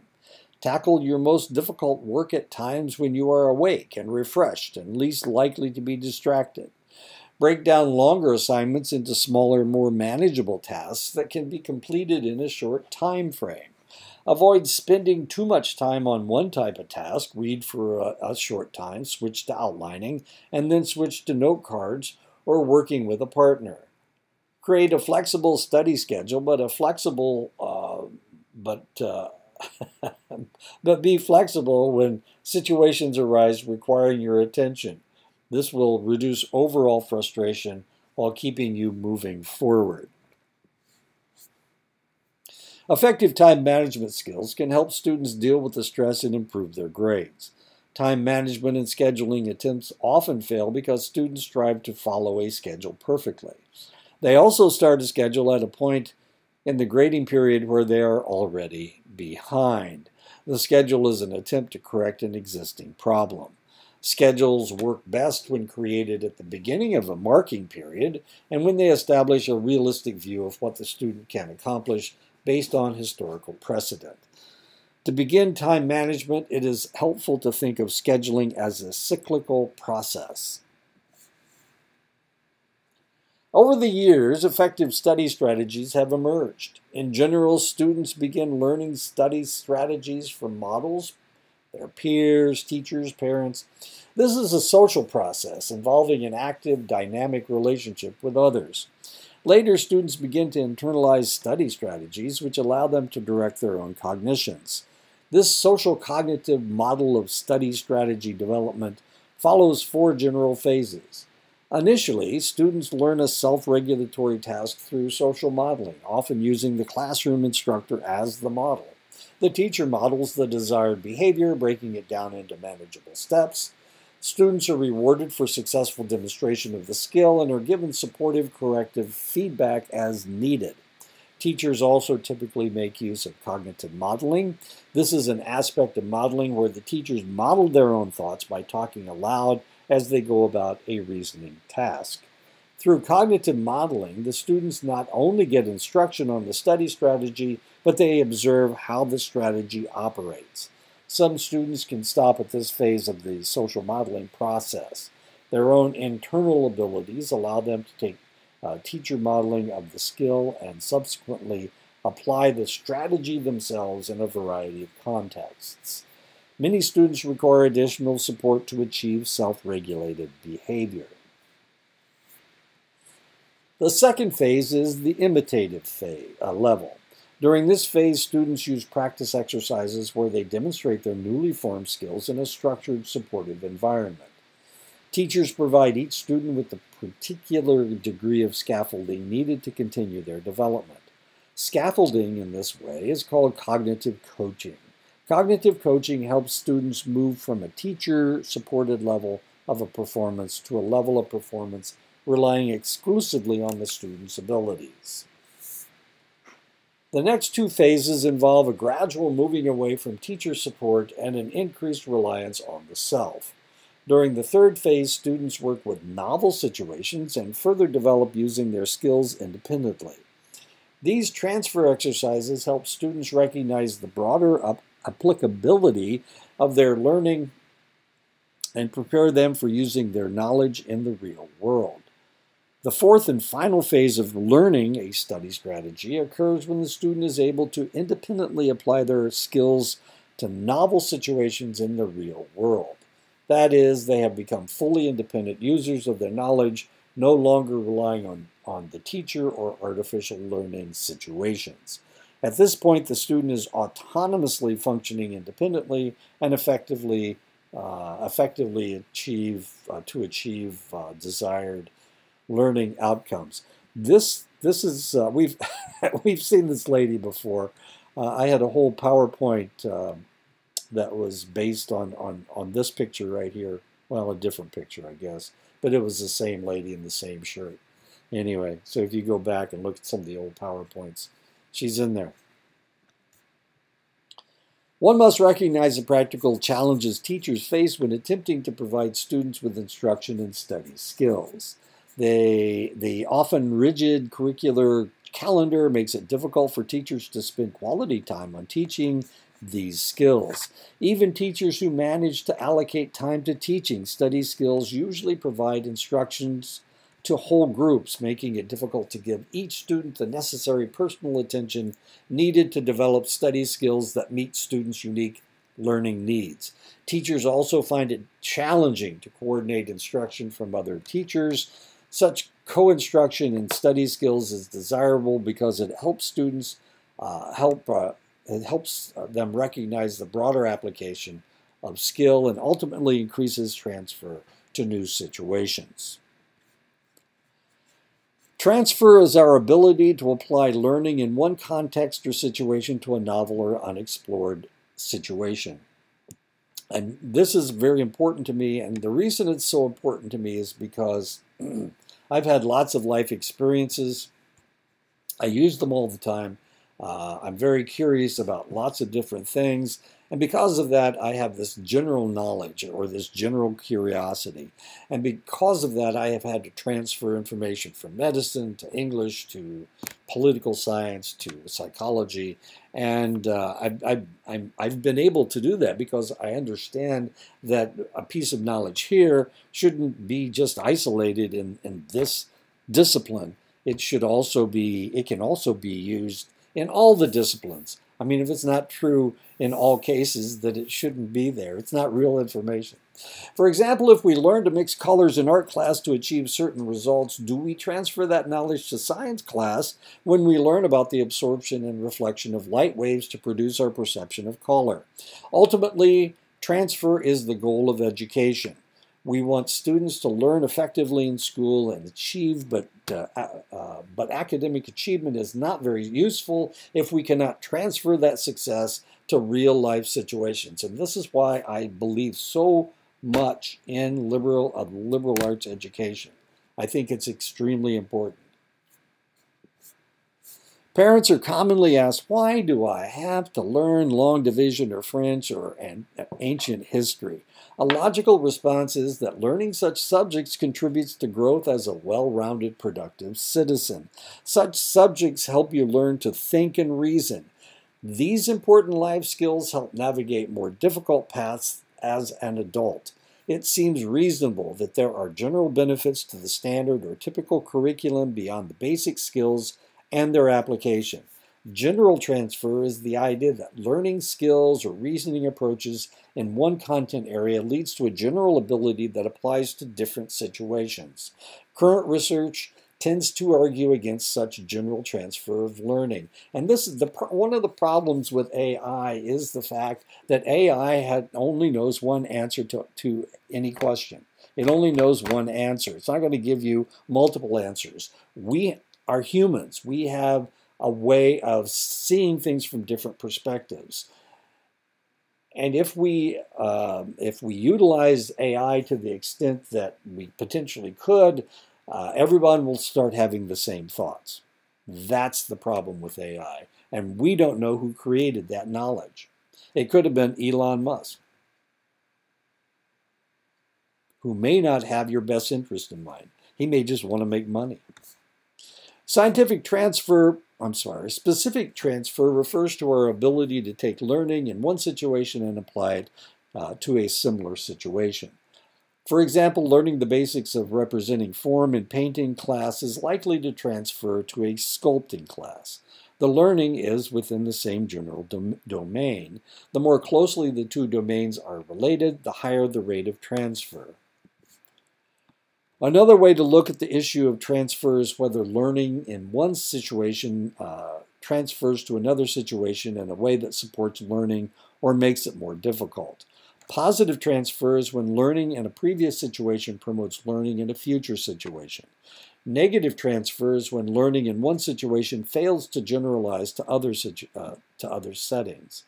Tackle your most difficult work at times when you are awake and refreshed and least likely to be distracted. Break down longer assignments into smaller, more manageable tasks that can be completed in a short time frame. Avoid spending too much time on one type of task. Read for a short time, switch to outlining, and then switch to note cards or working with a partner. Create a flexible study schedule, but be flexible when situations arise requiring your attention. This will reduce overall frustration while keeping you moving forward. Effective time management skills can help students deal with the stress and improve their grades. Time management and scheduling attempts often fail because students strive to follow a schedule perfectly. They also start a schedule at a point in the grading period where they are already behind. The schedule is an attempt to correct an existing problem. Schedules work best when created at the beginning of a marking period and when they establish a realistic view of what the student can accomplish based on historical precedent. To begin time management, it is helpful to think of scheduling as a cyclical process. Over the years, effective study strategies have emerged. In general, students begin learning study strategies from models, their peers, teachers, parents. This is a social process involving an active, dynamic relationship with others. Later, students begin to internalize study strategies which allow them to direct their own cognitions. This social cognitive model of study strategy development follows 4 general phases. Initially, students learn a self-regulatory task through social modeling, often using the classroom instructor as the model. The teacher models the desired behavior, breaking it down into manageable steps. Students are rewarded for successful demonstration of the skill and are given supportive corrective feedback as needed. Teachers also typically make use of cognitive modeling. This is an aspect of modeling where the teachers model their own thoughts by talking aloud as they go about a reasoning task. Through cognitive modeling, the students not only get instruction on the study strategy, but they observe how the strategy operates. Some students can stop at this phase of the social modeling process. Their own internal abilities allow them to take teacher modeling of the skill and subsequently apply the strategy themselves in a variety of contexts. Many students require additional support to achieve self-regulated behavior. The second phase is the imitative level. During this phase, students use practice exercises where they demonstrate their newly formed skills in a structured, supportive environment. Teachers provide each student with the particular degree of scaffolding needed to continue their development. Scaffolding in this way is called cognitive coaching. Cognitive coaching helps students move from a teacher-supported level of a performance to a level of performance relying exclusively on the student's abilities. The next 2 phases involve a gradual moving away from teacher support and an increased reliance on the self. During the 3rd phase, students work with novel situations and further develop using their skills independently. These transfer exercises help students recognize the broader applicability of their learning and prepare them for using their knowledge in the real world. The 4th and final phase of learning a study strategy occurs when the student is able to independently apply their skills to novel situations in the real world. That is, they have become fully independent users of their knowledge, no longer relying on the teacher or artificial learning situations. At this point, the student is autonomously functioning independently and effectively achieve desired learning outcomes. This is we've seen this lady before. I had a whole PowerPoint that was based on this picture right here. Well, a different picture, I guess, but it was the same lady in the same shirt. Anyway, so if you go back and look at some of the old PowerPoints, she's in there. One must recognize the practical challenges teachers face when attempting to provide students with instruction and study skills. The often rigid curricular calendar makes it difficult for teachers to spend quality time on teaching these skills. Even teachers who manage to allocate time to teaching study skills usually provide instructions to whole groups, making it difficult to give each student the necessary personal attention needed to develop study skills that meet students' unique learning needs. Teachers also find it challenging to coordinate instruction from other teachers. Such co-instruction in study skills is desirable because it helps students it helps them recognize the broader application of skill and ultimately increases transfer to new situations. Transfer is our ability to apply learning in one context or situation to a novel or unexplored situation. And this is very important to me, and the reason it's so important to me is because I've had lots of life experiences. I use them all the time. I'm very curious about lots of different things, And because of that, I have this general knowledge or this general curiosity. And because of that, I have had to transfer information from medicine to English to political science to psychology. And I've been able to do that because I understand that a piece of knowledge here shouldn't be just isolated in this discipline. It can also be used in all the disciplines. I mean, if it's not true in all cases, that it shouldn't be there. It's not real information. For example, if we learn to mix colors in art class to achieve certain results, do we transfer that knowledge to science class when we learn about the absorption and reflection of light waves to produce our perception of color? Ultimately, transfer is the goal of education. We want students to learn effectively in school and achieve, but academic achievement is not very useful if we cannot transfer that success to real-life situations. And this is why I believe so much in liberal arts education. I think it's extremely important. Parents are commonly asked, why do I have to learn long division or French or ancient history? A logical response is that learning such subjects contributes to growth as a well-rounded, productive citizen. Such subjects help you learn to think and reason. These important life skills help navigate more difficult paths as an adult. It seems reasonable that there are general benefits to the standard or typical curriculum beyond the basic skills and their application. General transfer is the idea that learning skills or reasoning approaches in one content area leads to a general ability that applies to different situations. Current research tends to argue against such general transfer of learning. And this is one of the problems with AI is the fact that AI only knows one answer to any question. It only knows one answer. It's not going to give you multiple answers. We are humans. We have a way of seeing things from different perspectives. And if we utilize AI to the extent that we potentially could, everyone will start having the same thoughts. That's the problem with AI. And we don't know who created that knowledge. It could have been Elon Musk, who may not have your best interest in mind. He may just want to make money. Specific transfer refers to our ability to take learning in one situation and apply it to a similar situation. For example, learning the basics of representing form in painting class is likely to transfer to a sculpting class. The learning is within the same general domain. The more closely the two domains are related, the higher the rate of transfer. Another way to look at the issue of transfer is whether learning in one situation transfers to another situation in a way that supports learning or makes it more difficult. Positive transfer is when learning in a previous situation promotes learning in a future situation. Negative transfer is when learning in one situation fails to generalize to other settings.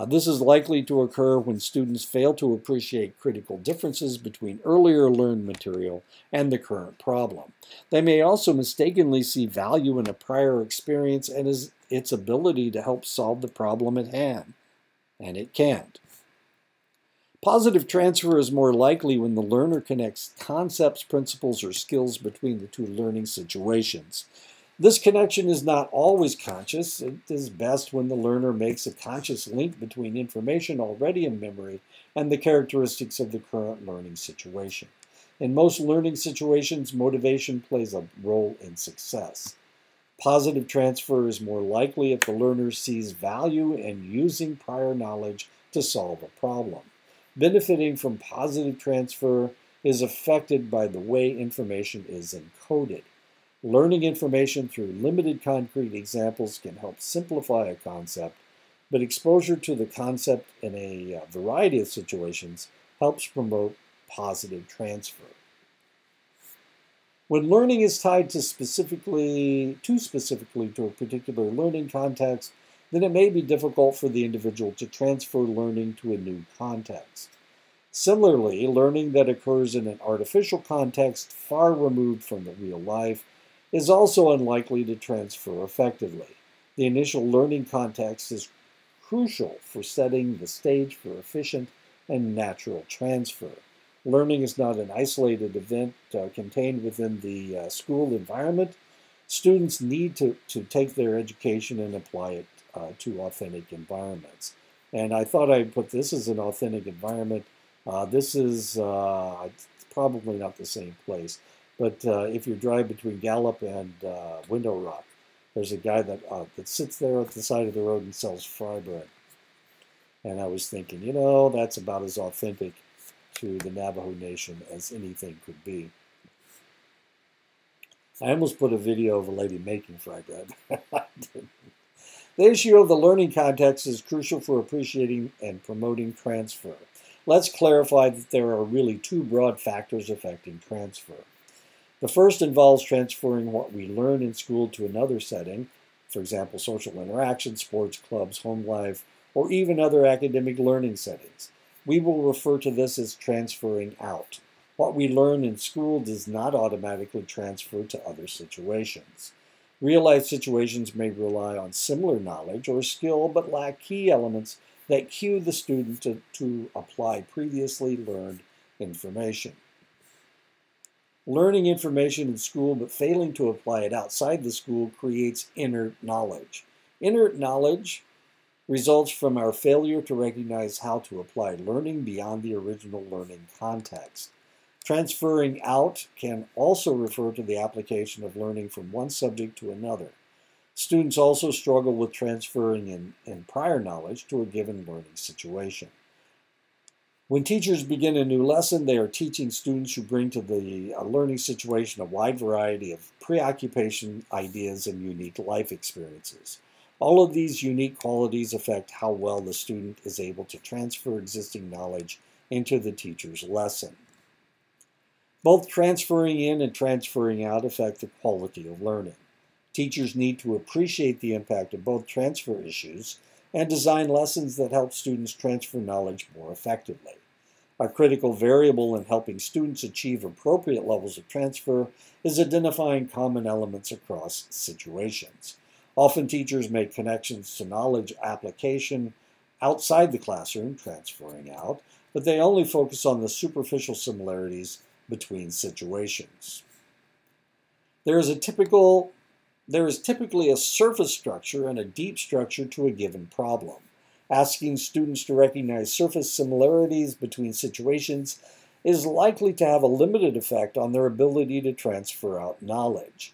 This is likely to occur when students fail to appreciate critical differences between earlier learned material and the current problem. They may also mistakenly see value in a prior experience and its ability to help solve the problem at hand, and it can't. Positive transfer is more likely when the learner connects concepts, principles, or skills between the two learning situations. This connection is not always conscious. It is best when the learner makes a conscious link between information already in memory and the characteristics of the current learning situation. In most learning situations, motivation plays a role in success. Positive transfer is more likely if the learner sees value in using prior knowledge to solve a problem. Benefiting from positive transfer is affected by the way information is encoded. Learning information through limited concrete examples can help simplify a concept, but exposure to the concept in a variety of situations helps promote positive transfer. When learning is tied too specifically to a particular learning context, then it may be difficult for the individual to transfer learning to a new context. Similarly, learning that occurs in an artificial context far removed from the real life is also unlikely to transfer effectively. The initial learning context is crucial for setting the stage for efficient and natural transfer. Learning is not an isolated event contained within the school environment. Students need to take their education and apply it to authentic environments. And I thought I'd put this as an authentic environment. This is probably not the same place, but if you drive between Gallup and Window Rock, there's a guy that sits there at the side of the road and sells fry bread. And I was thinking, you know, that's about as authentic to the Navajo Nation as anything could be. I almost put a video of a lady making fry bread. The issue of the learning context is crucial for appreciating and promoting transfer. Let's clarify that there are really two broad factors affecting transfer. The first involves transferring what we learn in school to another setting, for example, social interaction, sports clubs, home life, or even other academic learning settings. We will refer to this as transferring out. What we learn in school does not automatically transfer to other situations. Real-life situations may rely on similar knowledge or skill but lack key elements that cue the student to apply previously learned information. Learning information in school but failing to apply it outside the school creates inert knowledge. Inert knowledge results from our failure to recognize how to apply learning beyond the original learning context. Transferring out can also refer to the application of learning from one subject to another. Students also struggle with transferring in prior knowledge to a given learning situation. When teachers begin a new lesson, they are teaching students who bring to the learning situation a wide variety of preoccupation, ideas, and unique life experiences. All of these unique qualities affect how well the student is able to transfer existing knowledge into the teacher's lesson. Both transferring in and transferring out affect the quality of learning. Teachers need to appreciate the impact of both transfer issues and design lessons that help students transfer knowledge more effectively. A critical variable in helping students achieve appropriate levels of transfer is identifying common elements across situations. Often teachers make connections to knowledge application outside the classroom, transferring out, but they only focus on the superficial similarities between situations. There is typically a surface structure and a deep structure to a given problem. Asking students to recognize surface similarities between situations is likely to have a limited effect on their ability to transfer out knowledge.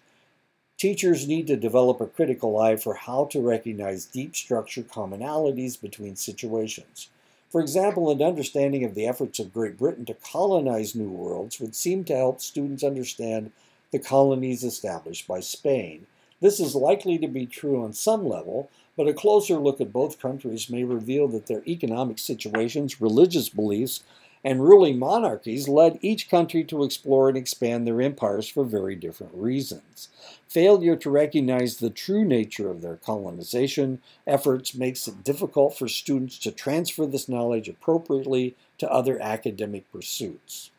Teachers need to develop a critical eye for how to recognize deep structure commonalities between situations. For example, an understanding of the efforts of Great Britain to colonize New Worlds would seem to help students understand the colonies established by Spain. This is likely to be true on some level, but a closer look at both countries may reveal that their economic situations, religious beliefs, and ruling monarchies led each country to explore and expand their empires for very different reasons. Failure to recognize the true nature of their colonization efforts makes it difficult for students to transfer this knowledge appropriately to other academic pursuits.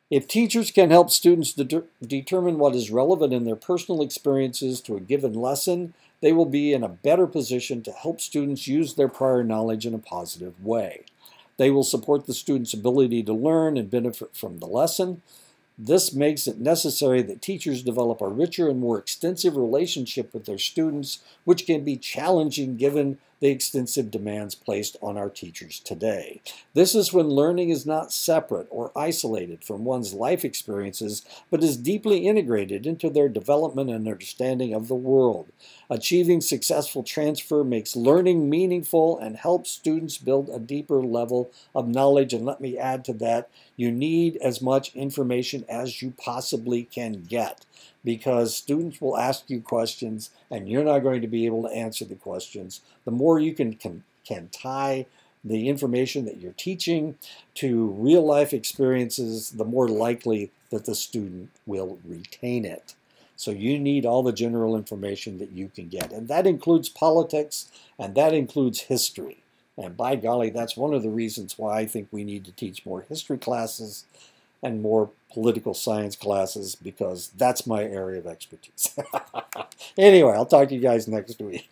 If teachers can help students determine what is relevant in their personal experiences to a given lesson, they will be in a better position to help students use their prior knowledge in a positive way. They will support the student's ability to learn and benefit from the lesson. This makes it necessary that teachers develop a richer and more extensive relationship with their students, which can be challenging given the extensive demands placed on our teachers today. This is when learning is not separate or isolated from one's life experiences, but is deeply integrated into their development and understanding of the world. Achieving successful transfer makes learning meaningful and helps students build a deeper level of knowledge. And let me add to that, you need as much information as you possibly can get, because students will ask you questions and you're not going to be able to answer the questions. The more you can tie the information that you're teaching to real life experiences, the more likely that the student will retain it. So you need all the general information that you can get. And that includes politics, and that includes history. And by golly, that's one of the reasons why I think we need to teach more history classes and more political science classes, because that's my area of expertise. Anyway, I'll talk to you guys next week.